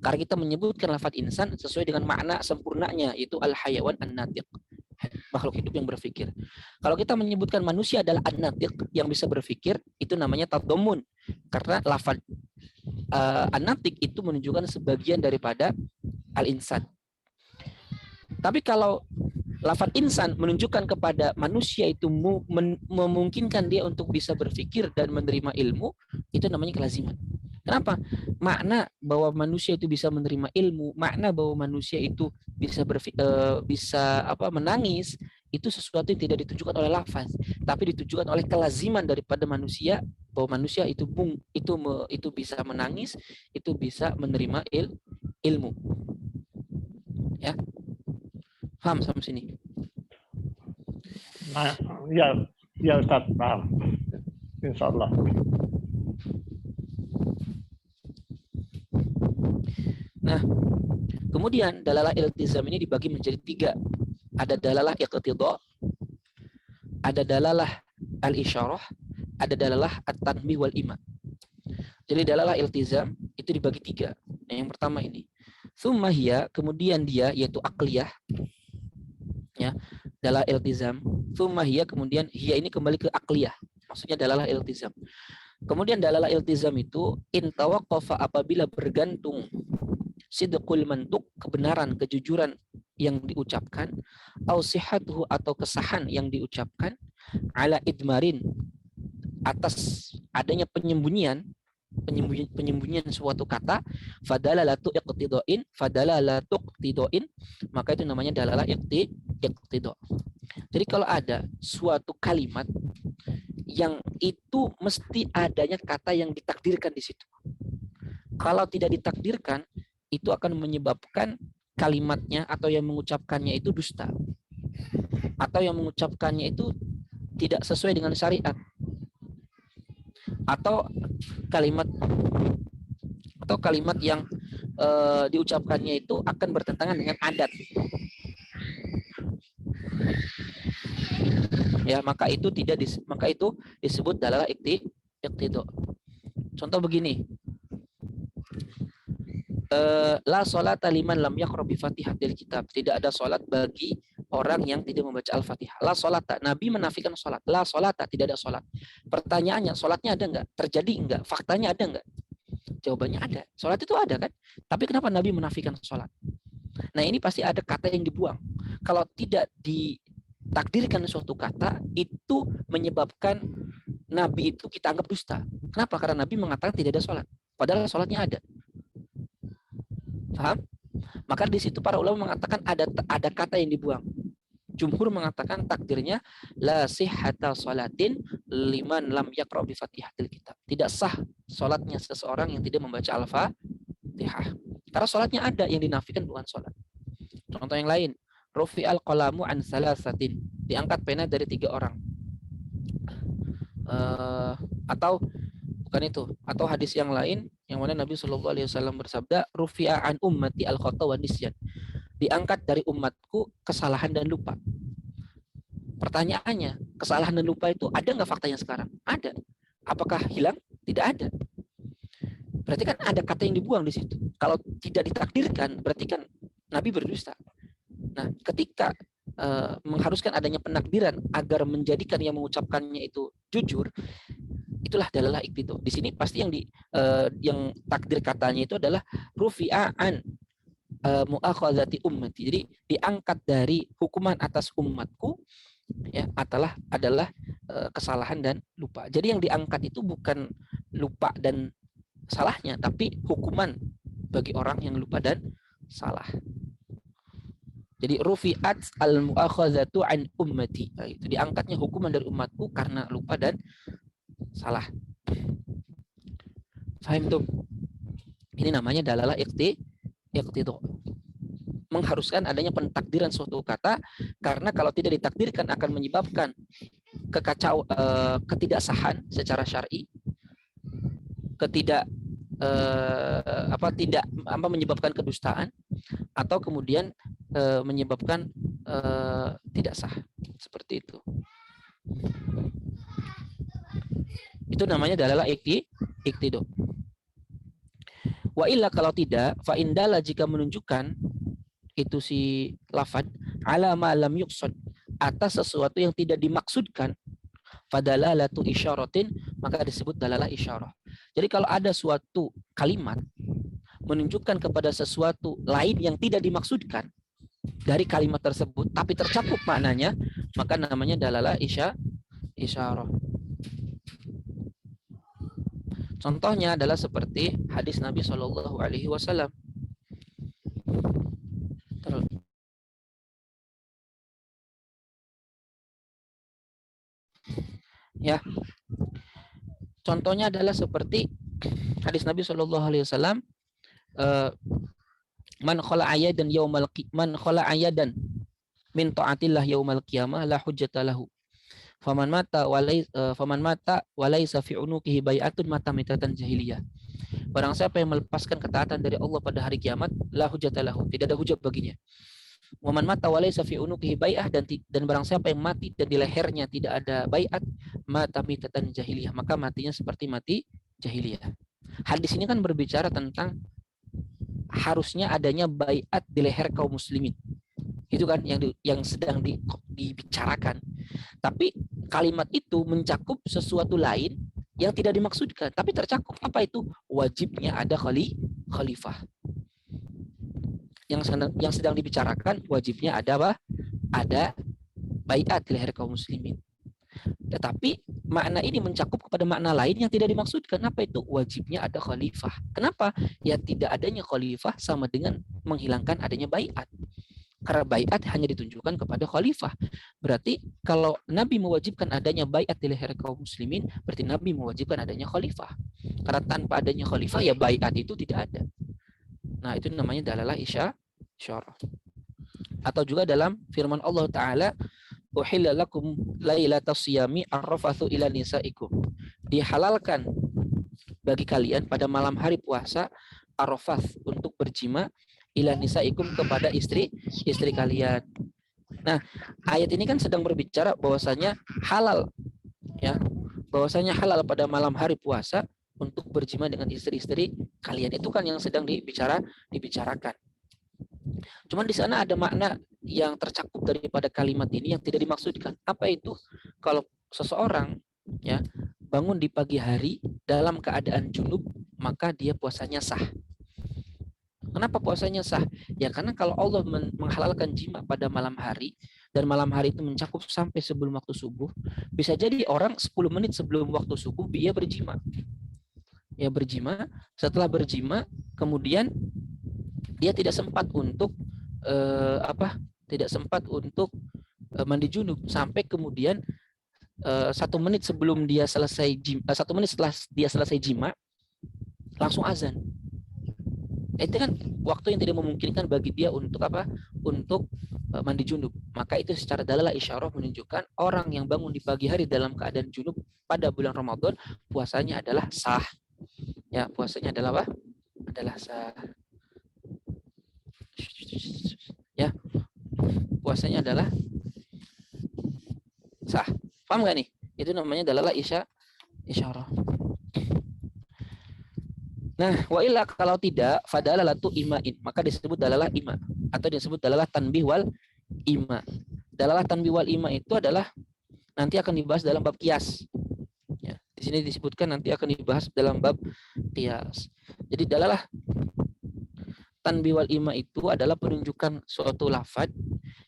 Karena kita menyebutkan lafaz insan sesuai dengan makna sempurnanya, yaitu al-hayawan an-natiq, makhluk hidup yang berpikir. Kalau kita menyebutkan manusia adalah an-natiq yang bisa berpikir, itu namanya tadammun. Karena lafaz an-natiq itu menunjukkan sebagian daripada al-insan. Tapi kalau lafaz insan menunjukkan kepada manusia itu memungkinkan dia untuk bisa berpikir dan menerima ilmu, itu namanya kelaziman. Kenapa? Makna bahwa manusia itu bisa menerima ilmu, makna bahwa manusia itu bisa menangis, itu sesuatu yang tidak ditujukan oleh lafaz, tapi ditujukan oleh kelaziman daripada manusia, bahwa manusia itu bisa menangis, itu bisa menerima ilmu. Ya, paham sampai sini? Nah, ya Ustaz, paham. Insya Allah. Nah, kemudian dalalah iltizam ini dibagi menjadi 3. Ada dalalah iqtidha, ada dalalah al-isyarah, ada dalalah at-tanbih wal ima. Jadi dalalah iltizam itu dibagi 3. Nah, yang pertama ini. Tsumma hiya, kemudian dia yaitu akliyah. Ya, dalalah iltizam. Tsumma hiya, kemudian hiya ini kembali ke akliyah. Maksudnya dalalah iltizam. Kemudian dalalah iltizam itu in tawaqqafa, apabila bergantung sidqul mantuq, kebenaran, kejujuran yang diucapkan, au sihhatuhu, atau kesahan yang diucapkan, ala idmarin, atas adanya penyembunyian suatu kata, fadalalatu iqtidoin, maka itu namanya dalalah iqtido. Jadi kalau ada suatu kalimat yang itu mesti adanya kata yang ditakdirkan di situ. Kalau tidak ditakdirkan, itu akan menyebabkan kalimatnya atau yang mengucapkannya itu dusta, atau yang mengucapkannya itu tidak sesuai dengan syariat, atau kalimat yang diucapkannya itu akan bertentangan dengan adat. Ya, maka itu disebut dalalah iqtido. Contoh begini. La sholata liman lam yaqra bi Fatihatil kitab. Tidak ada salat bagi orang yang tidak membaca Al-Fatihah. La sholata, Nabi menafikan salat. La sholata, tidak ada salat. Pertanyaannya, salatnya ada enggak? Terjadi enggak? Faktanya ada enggak? Jawabannya ada. Salat itu ada kan? Tapi kenapa Nabi menafikan salat? Nah, ini pasti ada kata yang dibuang. Kalau tidak ditakdirkan suatu kata, itu menyebabkan Nabi itu kita anggap dusta. Kenapa? Karena Nabi mengatakan tidak ada salat. Padahal salatnya ada. Paham? Maka di situ para ulama mengatakan ada kata yang dibuang. Jumhur mengatakan takdirnya la sihhata salatin liman lam yaqra bi Fatihatil kitab. Tidak sah salatnya seseorang yang tidak membaca Al-Fatihah. Karena salatnya ada, yang dinafikan bukan salat. Contoh yang lain, rufi'al qalamu an salasatin. Diangkat pena dari 3 orang. Atau bukan itu, atau hadis yang lain yang mana Nabi SAW bersabda, rufi'a an ummati al-khata wa nisyan. Diangkat dari umatku kesalahan dan lupa. Pertanyaannya, kesalahan dan lupa itu ada nggak faktanya sekarang? Ada. Apakah hilang? Tidak ada. Berarti kan ada kata yang dibuang di situ. Kalau tidak ditakdirkan, berarti kan Nabi berdusta. Nah, ketika mengharuskan adanya penakdiran agar menjadikan yang mengucapkannya itu jujur, itulah dalalah iqtido. Di sini pasti yang takdir katanya itu adalah rufi'a an mu'akhadzati ummati. Jadi diangkat dari hukuman atas umatku ya adalah kesalahan dan lupa. Jadi yang diangkat itu bukan lupa dan salahnya, tapi hukuman bagi orang yang lupa dan salah. Jadi rufi'at al-mu'akhazatu an ummati. Nah, itu diangkatnya hukuman dari umatku karena lupa dan salah. Faham tuh? Ini namanya dalalah iqtidha. Mengharuskan adanya pentakdiran suatu kata, karena kalau tidak ditakdirkan akan menyebabkan ketidaksahan secara syar'i, tidak menyebabkan kedustaan, atau kemudian menyebabkan tidak sah, seperti itu. Itu namanya dalalah iqtidha. Wa illa kalau tidak, fa indala jika menunjukkan itu si lafad ala ma lam yuqsad, atas sesuatu yang tidak dimaksudkan, fadalalatu isyaratin, maka disebut dalalah isyarah. Jadi kalau ada suatu kalimat menunjukkan kepada sesuatu lain yang tidak dimaksudkan dari kalimat tersebut tapi tercakup maknanya, maka namanya dalalah isyarah. Contohnya adalah seperti hadis Nabi Shallallahu Alaihi Wasallam. Ya, contohnya adalah seperti hadis Nabi Shallallahu Alaihi Wasallam, man khala ayadan min taatillah yaumal qiyamah la hujjata lahu. Faman mata walaysa fi unuqihi bai'atun mata mitatan jahiliyah. Barang siapa yang melepaskan ketaatan dari Allah pada hari kiamat, la hujjata lahu, tidak ada hujjah baginya. Waman mata walaysa fi unuqihi bai'ah, dan barang siapa yang mati dan di lehernya tidak ada bai'at, mata mitatan jahiliyah, maka matinya seperti mati jahiliyah. Hadis ini kan berbicara tentang harusnya adanya bai'at di leher kaum muslimin. Itu kan yang sedang dibicarakan. Tapi kalimat itu mencakup sesuatu lain yang tidak dimaksudkan, tapi tercakup. Apa itu? Wajibnya ada khalifah. Yang sedang dibicarakan wajibnya ada apa? Ada baiat di leher kaum muslimin. Tetapi makna ini mencakup kepada makna lain yang tidak dimaksudkan. Apa itu? Wajibnya ada khalifah. Kenapa? Ya tidak adanya khalifah sama dengan menghilangkan adanya baiat. Karena baiat hanya ditunjukkan kepada khalifah. Berarti kalau Nabi mewajibkan adanya baiat di leher kaum muslimin, berarti Nabi mewajibkan adanya khalifah. Karena tanpa adanya khalifah, ya baiat itu tidak ada. Nah, itu namanya dalalah isyarah. Atau juga dalam firman Allah Ta'ala, uhilla lakum lailatas siyami arrafathu ila nisaikum. Dihalalkan bagi kalian pada malam hari puasa arrafath, untuk berjima ila nisaikum, kepada istri kalian. Nah, ayat ini kan sedang berbicara bahwasanya halal, ya, bahwasanya halal pada malam hari puasa untuk berjima dengan istri-istri kalian. Itu kan yang sedang dibicarakan. Cuman di sana ada makna yang tercakup daripada kalimat ini yang tidak dimaksudkan. Apa itu? Kalau seseorang, ya, bangun di pagi hari dalam keadaan junub, maka dia puasanya sah. Kenapa puasanya sah? Ya karena kalau Allah menghalalkan jima pada malam hari, dan malam hari itu mencakup sampai sebelum waktu subuh, bisa jadi orang 10 menit sebelum waktu subuh dia berjima. Ya berjima, setelah berjima kemudian dia tidak sempat untuk mandi junub, sampai kemudian 1 menit sebelum dia selesai jima, 1 menit setelah dia selesai jima langsung azan. Itu kan waktu yang tidak memungkinkan bagi dia untuk untuk mandi junub. Maka itu secara dalalah isyarah menunjukkan orang yang bangun di pagi hari dalam keadaan junub pada bulan Ramadan, puasanya adalah sah. Ya, puasanya adalah apa? Adalah sah. Ya, puasanya adalah sah. Paham nggak nih? Itu namanya dalalah isyarah. Nah, wa illa kalau tidak, fadalalatu imain, maka disebut dalalah ima, atau disebut dalalah tanbih wal ima. Dalalah tanbih wal ima itu adalah nanti akan dibahas dalam bab qiyas. Ya, di sini disebutkan nanti akan dibahas dalam bab qiyas. Jadi dalalah tanbih wal ima itu adalah penunjukan suatu lafaz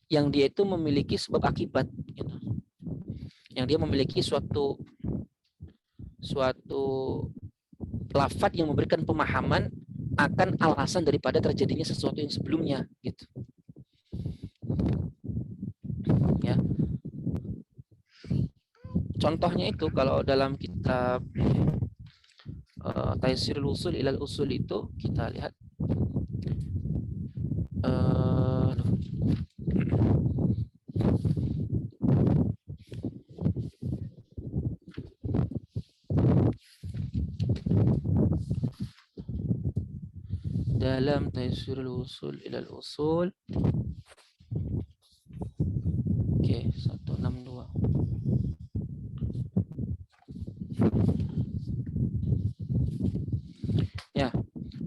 yang dia itu memiliki sebab akibat. Gitu. yang dia memiliki suatu lafaz yang memberikan pemahaman akan alasan daripada terjadinya sesuatu yang sebelumnya gitu. Ya. Contohnya itu kalau dalam kitab Taisirul Usul ilal Usul itu kita lihat dalam Taisirul Usul ilal Usul. Oke, 162. Ya,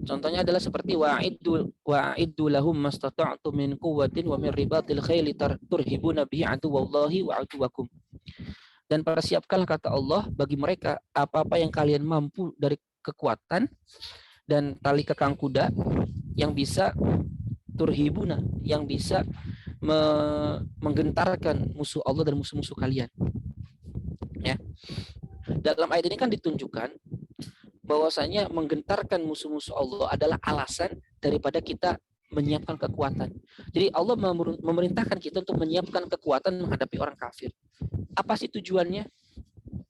contohnya adalah seperti wa'iddu lahum mastata'tu min quwwatin wa min ribatil khayli turhibuna bihi aduwallahi wa aduwakum. Dan persiapkanlah, kata Allah, bagi mereka apa-apa yang kalian mampu dari kekuatan dan tali kekang kuda yang bisa turhibuna, yang bisa menggentarkan musuh Allah dan musuh-musuh kalian. Ya. Dalam ayat ini kan ditunjukkan bahwasanya menggentarkan musuh-musuh Allah adalah alasan daripada kita menyiapkan kekuatan. Jadi Allah memerintahkan kita untuk menyiapkan kekuatan menghadapi orang kafir. Apa sih tujuannya?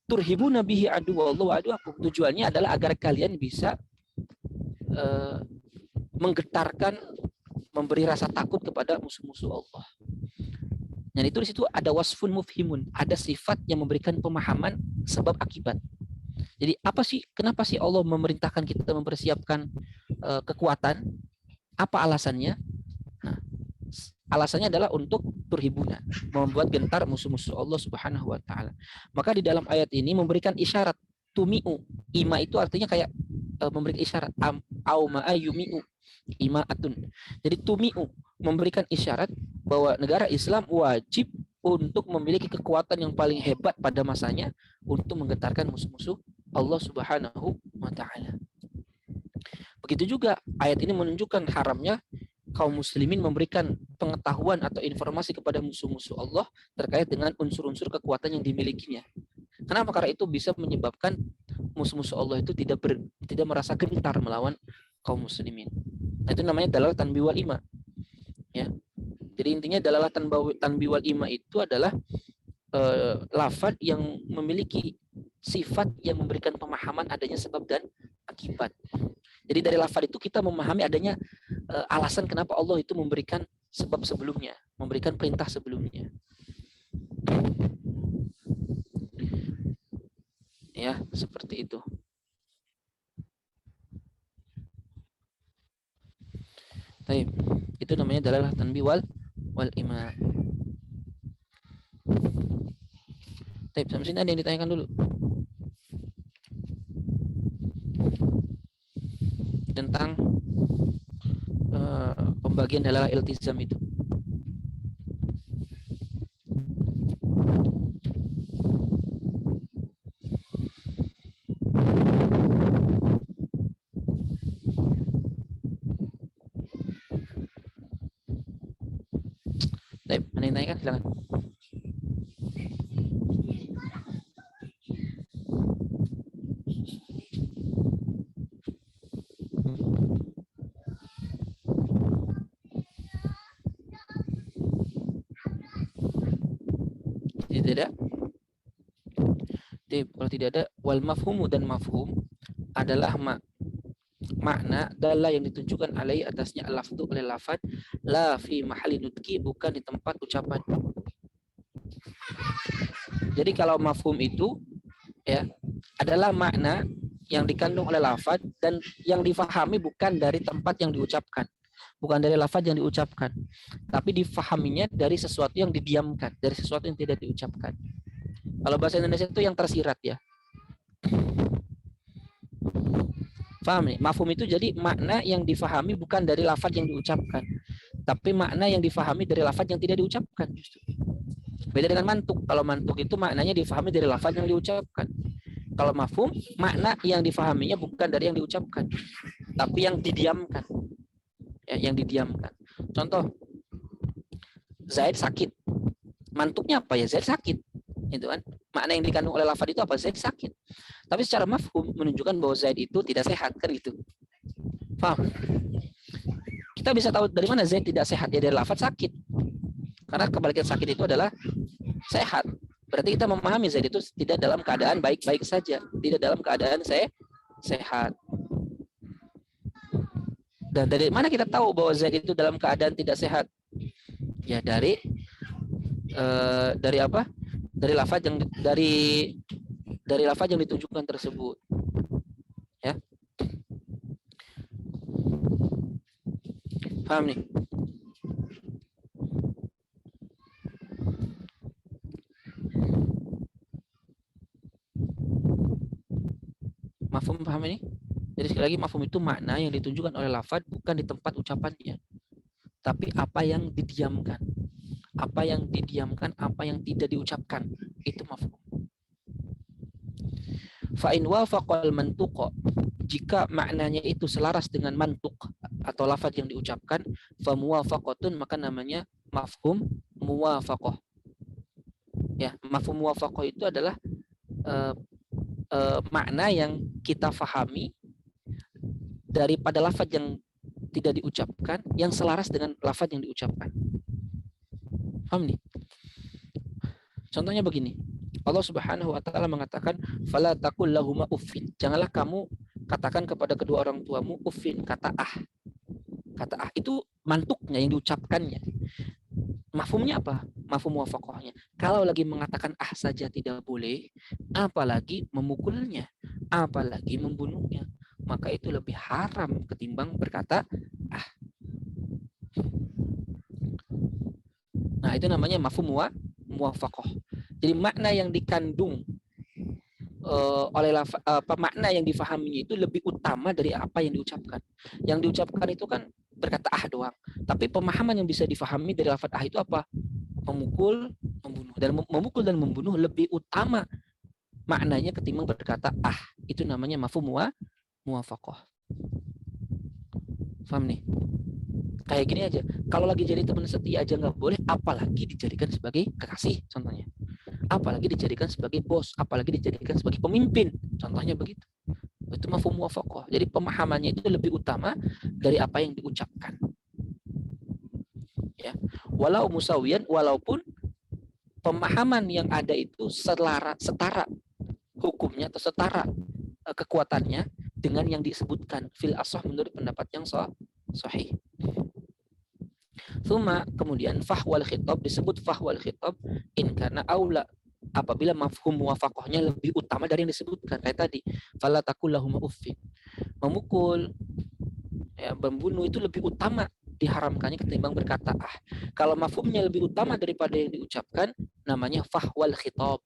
Turhibuna bihi aduwallahu wa aduwakum. Tujuannya adalah agar kalian bisa menggetarkan, memberi rasa takut kepada musuh-musuh Allah. Dan itu di situ ada wasfun mufhimun, ada sifat yang memberikan pemahaman sebab akibat. Jadi kenapa sih Allah memerintahkan kita mempersiapkan kekuatan? Apa alasannya? Nah, alasannya adalah untuk turhibuna, membuat gentar musuh-musuh Allah Subhanahu wa taala. Maka di dalam ayat ini memberikan isyarat tumi'u. Ima itu artinya kayak memberikan isyarat au ma'ayumi'u imaatun. Jadi tumi'u memberikan isyarat bahwa negara Islam wajib untuk memiliki kekuatan yang paling hebat pada masanya untuk menggetarkan musuh-musuh Allah Subhanahu wa taala. Begitu juga ayat ini menunjukkan haramnya kaum muslimin memberikan pengetahuan atau informasi kepada musuh-musuh Allah terkait dengan unsur-unsur kekuatan yang dimilikinya. Kenapa? Karena itu bisa menyebabkan musuh-musuh Allah itu tidak merasa gentar melawan kaum muslimin. Nah, itu namanya dalalah tanbi wal ima. Ya. Jadi intinya dalalah tanbi wal ima itu adalah lafaz yang memiliki sifat yang memberikan pemahaman adanya sebab dan akibat. Jadi dari lafaz itu kita memahami adanya alasan kenapa Allah itu memberikan sebab sebelumnya, memberikan perintah sebelumnya. Ya, seperti itu. Baik, itu namanya dalalah tanbi wal ima. Baik, sampai sini ada yang ditanyakan dulu tentang pembagian dalalah iltizam itu. Baik, ada yang tanyakan? Silakan. Tidak ada. Kalau tidak ada, wal mafhumu, dan mafhum adalah makna dalla yang ditunjukkan alai atasnya al-lafdu oleh lafaz la fi mahalli nutqi, bukan di tempat ucapan. Jadi kalau mafhum itu ya adalah makna yang dikandung oleh lafaz dan yang difahami bukan dari tempat yang diucapkan. Bukan dari lafaz yang diucapkan, tapi difahaminya dari sesuatu yang didiamkan, dari sesuatu yang tidak diucapkan. Kalau bahasa Indonesia itu yang tersirat ya. Paham nih? Mafhum itu jadi makna yang difahami bukan dari lafaz yang diucapkan, tapi makna yang difahami dari lafaz yang tidak diucapkan. Beda dengan mantuk. Kalau mantuk itu maknanya difahami dari lafaz yang diucapkan. Kalau mafhum, makna yang difahaminya bukan dari yang diucapkan, tapi yang didiamkan. Ya, yang didiamkan. Contoh, Zaid sakit. Mantuknya apa ya? Zaid sakit. Itu kan. Makna yang dikandung oleh lafaz itu apa? Zaid sakit. Tapi secara mafhum menunjukkan bahwa Zaid itu tidak sehat, kan gitu. Paham? Kita bisa tahu dari mana Zaid tidak sehat, ya dari lafaz sakit. Karena kebalikan sakit itu adalah sehat. Berarti kita memahami Zaid itu tidak dalam keadaan baik-baik saja, tidak dalam keadaan sehat. Dan dari mana kita tahu bahwa Zaid itu dalam keadaan tidak sehat? Ya dari apa? Dari lafaz yang dari lafaz yang ditunjukkan tersebut. Ya. Paham nih? Mafhum, paham ini? Jadi sekali lagi mafhum itu makna yang ditunjukkan oleh lafaz bukan di tempat ucapannya, tapi apa yang didiamkan. Apa yang didiamkan, apa yang tidak diucapkan, itu mafhum. Fa in wafaqal mantuq, jika maknanya itu selaras dengan mantuq atau lafaz yang diucapkan, fa muwafaqatun, maka namanya mafhum muwafaqah. Ya, mafhum muwafaqah itu adalah makna yang kita fahami daripada lafaz yang tidak diucapkan yang selaras dengan lafaz yang diucapkan. Paham nih? Contohnya begini. Allah Subhanahu wa taala mengatakan fala taqul lahuma uffin. Janganlah kamu katakan kepada kedua orang tuamu uffin, kata ah. Kata ah itu mantuknya yang diucapkannya. Mafhumnya apa? Mafhum muwafaqahnya. Kalau lagi mengatakan ah saja tidak boleh, apalagi memukulnya, apalagi membunuhnya, maka itu lebih haram ketimbang berkata ah. Nah, itu namanya mafhum muwafaqah. Jadi makna yang dikandung oleh makna yang difahaminya itu lebih utama dari apa yang diucapkan. Yang diucapkan itu kan berkata ah doang. Tapi pemahaman yang bisa difahami dari lafaz ah itu apa? Memukul, membunuh. Dan memukul dan membunuh lebih utama maknanya ketimbang berkata ah. Itu namanya mafhum muwafaqah. Paham nih? Kayak gini aja. Kalau lagi jadi teman setia aja nggak boleh, apalagi dijadikan sebagai kekasih, contohnya. Apalagi dijadikan sebagai bos, apalagi dijadikan sebagai pemimpin, contohnya begitu. Itu mafhum muwafaqah. Jadi pemahamannya itu lebih utama dari apa yang diucapkan. Ya, walau musawiyan, walaupun pemahaman yang ada itu setara hukumnya atau setara kekuatannya dengan yang disebutkan fil ashah menurut pendapat yang sahih. Tsumma, kemudian fahwal khitab, disebut fahwal khitab in kana aula, apabila mafhum muwafaqahnya lebih utama dari yang disebutkan kayak tadi fala taqul lahum uffin. Memukul, ya, membunuh itu lebih utama diharamkannya ketimbang berkata ah. Kalau mafhumnya lebih utama daripada yang diucapkan, namanya fahwal khitab.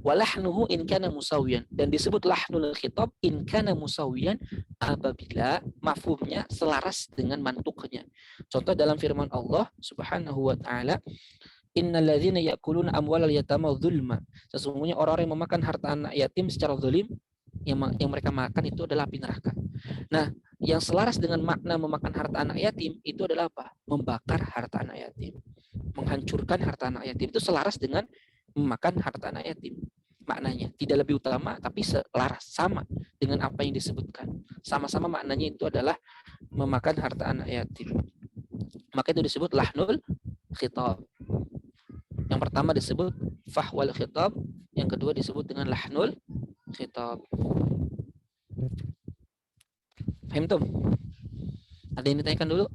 Walahnuhu in kana musawiyan, dan disebut lahnul khitab in kana musawiyan apabila mafhumnya selaras dengan mantuknya. Contoh dalam firman Allah Subhanahu wa taala, innal ladzina ya'kuluna amwalal yatama dzulma, sesungguhnya orang-orang yang memakan harta anak yatim secara zalim, yang mereka makan itu adalah api neraka. Nah, yang selaras dengan makna memakan harta anak yatim itu adalah apa? Membakar harta anak yatim, menghancurkan harta anak yatim, itu selaras dengan memakan harta anak yatim. Maknanya tidak lebih utama, tapi selaras, sama dengan apa yang disebutkan. Sama-sama maknanya itu adalah memakan harta anak yatim. Maka itu disebut lahnul khitab. Yang pertama disebut fahwal khitab, yang kedua disebut dengan lahnul khitab. Paham tuh? Ada yang ditanyakan dulu?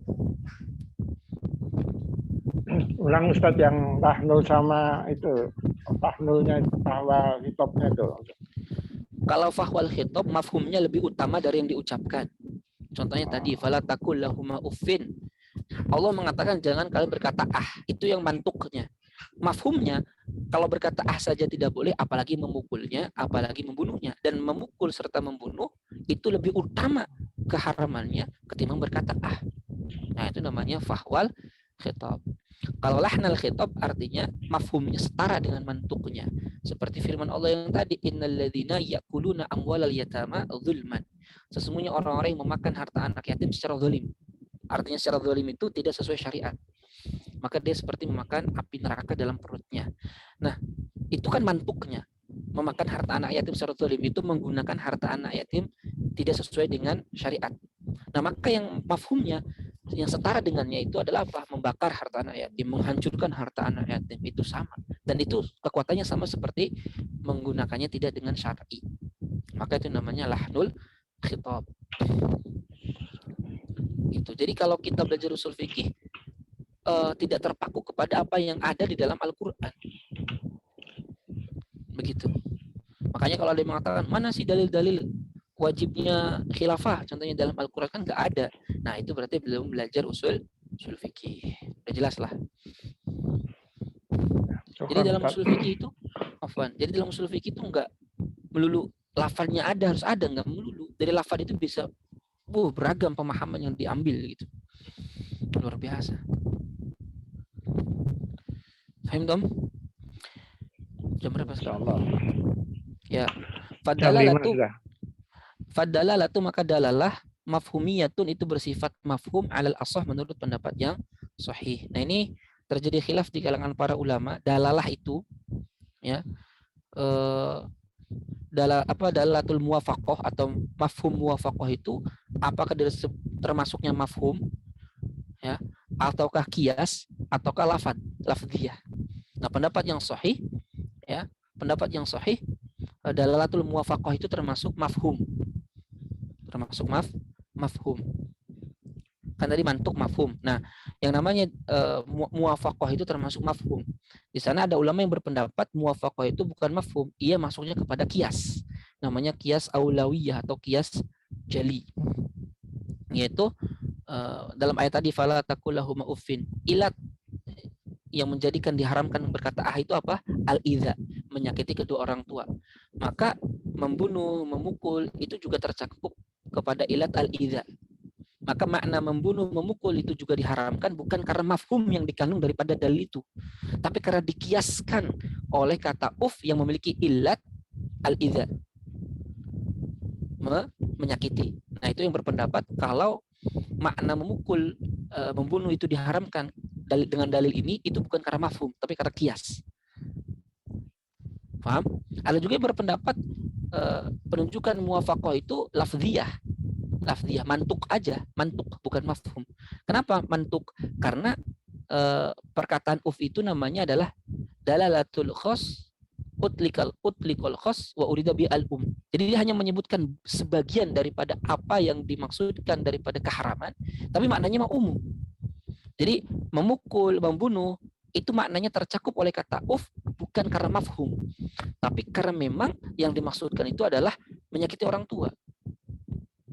Ulang Ustadz yang lahnul sama itu, lahnulnya bahwa hitopnya itu. Kalau fahwal khitab mafhumnya lebih utama dari yang diucapkan. Contohnya tadi fala taqul lahuma uffin. Allah mengatakan jangan kalian berkata ah, itu yang mantuknya. Mafhumnya kalau berkata ah saja tidak boleh, apalagi memukulnya, apalagi membunuhnya. Dan memukul serta membunuh itu lebih utama keharamannya ketimbang berkata ah. Nah, itu namanya fahwal khitab. Kalau lahnal khitab artinya mafhumnya setara dengan mantuknya. Seperti firman Allah yang tadi, innal ladzina ya'kuluna amwalal yatama dzulman. Sesungguhnya orang-orang yang memakan harta anak yatim secara zalim. Artinya secara zalim itu tidak sesuai syariat. Maka dia seperti memakan api neraka dalam perutnya. Nah, itu kan mantuknya. Memakan harta anak yatim secara zalim itu menggunakan harta anak yatim tidak sesuai dengan syariat. Nah, maka yang mafhumnya yang setara dengannya itu adalah apa? Membakar harta anak yatim, menghancurkan harta anak yatim, itu sama. Dan itu kekuatannya sama seperti menggunakannya tidak dengan syar'i. Maka itu namanya lahnul khitab. Gitu. Jadi kalau kita belajar usul fikih tidak terpaku kepada apa yang ada di dalam Al-Qur'an. Begitu. Makanya kalau ada yang mengatakan mana sih dalil-dalil wajibnya khilafah, contohnya dalam Al-Quran kan nggak ada. Nah itu berarti belum belajar usul fikih. Udah jelas lah. Jadi dalam usul fikih itu, jadi dalam usul fikih itu nggak melulu lafadznya ada, harus ada, nggak melulu. Dari lafadz itu bisa beragam pemahaman yang diambil gitu. Luar biasa. Paham Tom? Jam berapa sekarang? Ya. Fadalalatu maka dalalah mafhumiyatun itu bersifat mafhum alal ashah menurut pendapat yang sahih. Nah, ini terjadi khilaf di kalangan para ulama. Dalalah itu ya dalalatul muwafaqah atau mafhum muwafaqah itu apakah termasuknya mafhum ya ataukah qiyas ataukah lafdziyah. Nah, pendapat yang sahih ya, pendapat yang sahih dalalatul muwafaqah itu termasuk mafhum. Termasuk mafhum. Kan tadi mantuk mafhum. Nah, yang namanya muwafaqah itu termasuk mafhum. Di sana ada ulama yang berpendapat muwafaqah itu bukan mafhum, ia masuknya kepada qiyas. Namanya qiyas aulawiyah atau qiyas jali. Yaitu dalam ayat tadi fala taqul lahum uffin. Ilat yang menjadikan diharamkan berkata itu apa? Al-idza, menyakiti kedua orang tua. Maka membunuh, memukul itu juga tercakup kepada ilat al-idza. Maka makna membunuh, memukul itu juga diharamkan bukan karena mafhum yang dikandung daripada dalil itu, tapi karena dikiaskan oleh kata yang memiliki ilat al-idza, menyakiti. Nah, itu yang berpendapat kalau makna memukul, membunuh itu diharamkan dengan dalil ini itu bukan karena mafhum tapi karena kias. Paham? Ada juga yang berpendapat penunjukan muwafaqah itu lafdziyah, mantuk aja, mantuk bukan mafhum. Kenapa mantuk? Karena perkataan itu namanya adalah dalalatul khas utlikal khas wa urida bi al Jadi dia hanya menyebutkan sebagian daripada apa yang dimaksudkan daripada keharaman, tapi maknanya umum. Jadi memukul, membunuh itu maknanya tercakup oleh kata bukan karena mafhum, tapi karena memang yang dimaksudkan itu adalah menyakiti orang tua.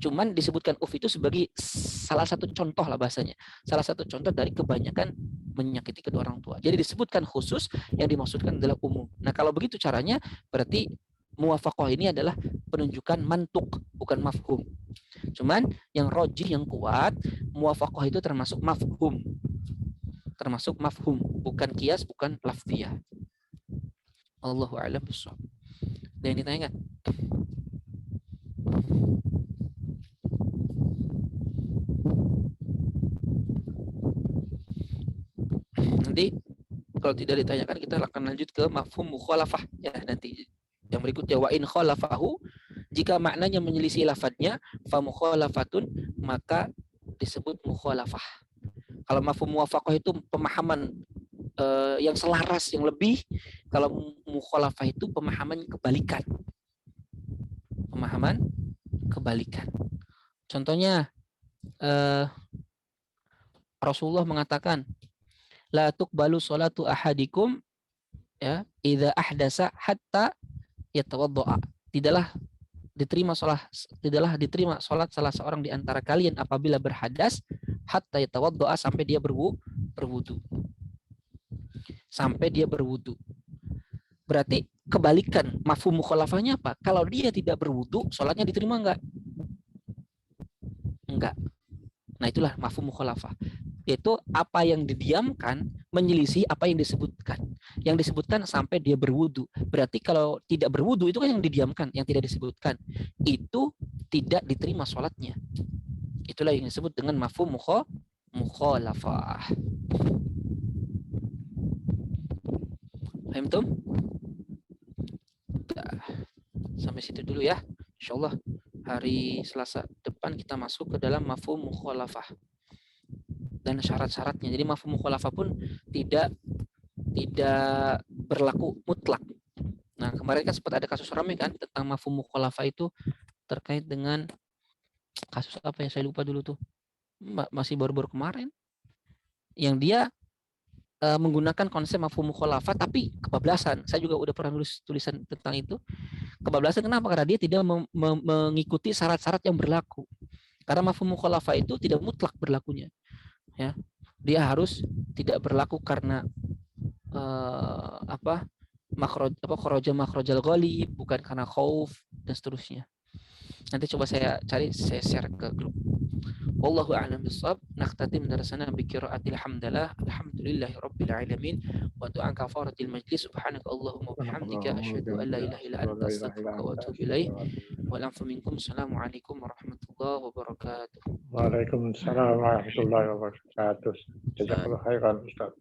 Cuman disebutkan itu sebagai salah satu contoh lah bahasanya. Salah satu contoh dari kebanyakan menyakiti kedua orang tua. Jadi disebutkan khusus, yang dimaksudkan adalah umum. Nah, kalau begitu caranya berarti muwafaqah ini adalah penunjukan mantuk, bukan mafhum. Cuman yang rojih, yang kuat, muwafaqah itu termasuk mafhum. Termasuk mafhum, bukan kias, bukan lafziyah. Allahu a'lam bishawab. Ada yang ditanya nggak? Nanti kalau tidak ditanyakan kita akan lanjut ke mafhum mukhalafah ya nanti. Yang berikutnya wa in khalafahu, jika maknanya menyelisih lafadznya, fa mukhalafatun, maka disebut mukhalafah. Kalau mafhum muwafaqah itu pemahaman yang selaras, yang lebih. Kalau mukhalafah itu pemahaman kebalikan. Pemahaman kebalikan. Contohnya Rasulullah mengatakan la tuqbalu sholatu ahadikum ya idza ahdasa hatta yatawaddaa. Tidaklah diterima salat salah seorang di antara kalian apabila berhadas hatta yatawaddaa, sampai dia berwudu. Sampai dia berwudu. Berarti kebalikan mafhum mukhalafahnya apa? Kalau dia tidak berwudu, salatnya diterima enggak? Enggak. Nah, itulah mafhum mukhalafah. Yaitu apa yang didiamkan menyelisih apa yang disebutkan. Yang disebutkan sampai dia berwudu. Berarti kalau tidak berwudu itu kan yang didiamkan, yang tidak disebutkan. Itu tidak diterima sholatnya. Itulah yang disebut dengan mafhum mukhalafah. Paham tuh? sampai situ dulu ya. Insyaallah hari Selasa depan kita masuk ke dalam mafhum mukhalafah dan syarat-syaratnya. Jadi mafhum mukhalafah pun tidak berlaku mutlak. Nah, kemarin kan sempat ada kasus ramai kan tentang mafhum mukhalafah itu terkait dengan kasus apa ya, saya lupa dulu tuh. Masih baru-baru kemarin. Yang dia menggunakan konsep mafhum mukhalafah tapi kebablasan. Saya juga udah pernah nulis tulisan tentang itu. Kebablasan kenapa? Karena dia tidak mengikuti syarat-syarat yang berlaku. Karena mafhum mukhalafah itu tidak mutlak berlakunya. Ya. Dia harus tidak berlaku karena kharaja makhrajal ghalib, bukan karena khauf dan seterusnya. Nanti coba saya cari, saya share ke grup. Wallahu a'lam bishawab. Naqtatim darasana bi qiraatil hamdalah alhamdulillahi rabbil alamin wa du'a kafaratil majlis subhanaka allahumma wa bihamdika asyhadu an la ilaha illa anta astaghfiruka wa atubu ilaik. Wal afu minkum. Assalamualaikum warahmatullahi wabarakatuh. Waalaikumsalam warahmatullahi wabarakatuh. Jazakallahu khairan Ustaz.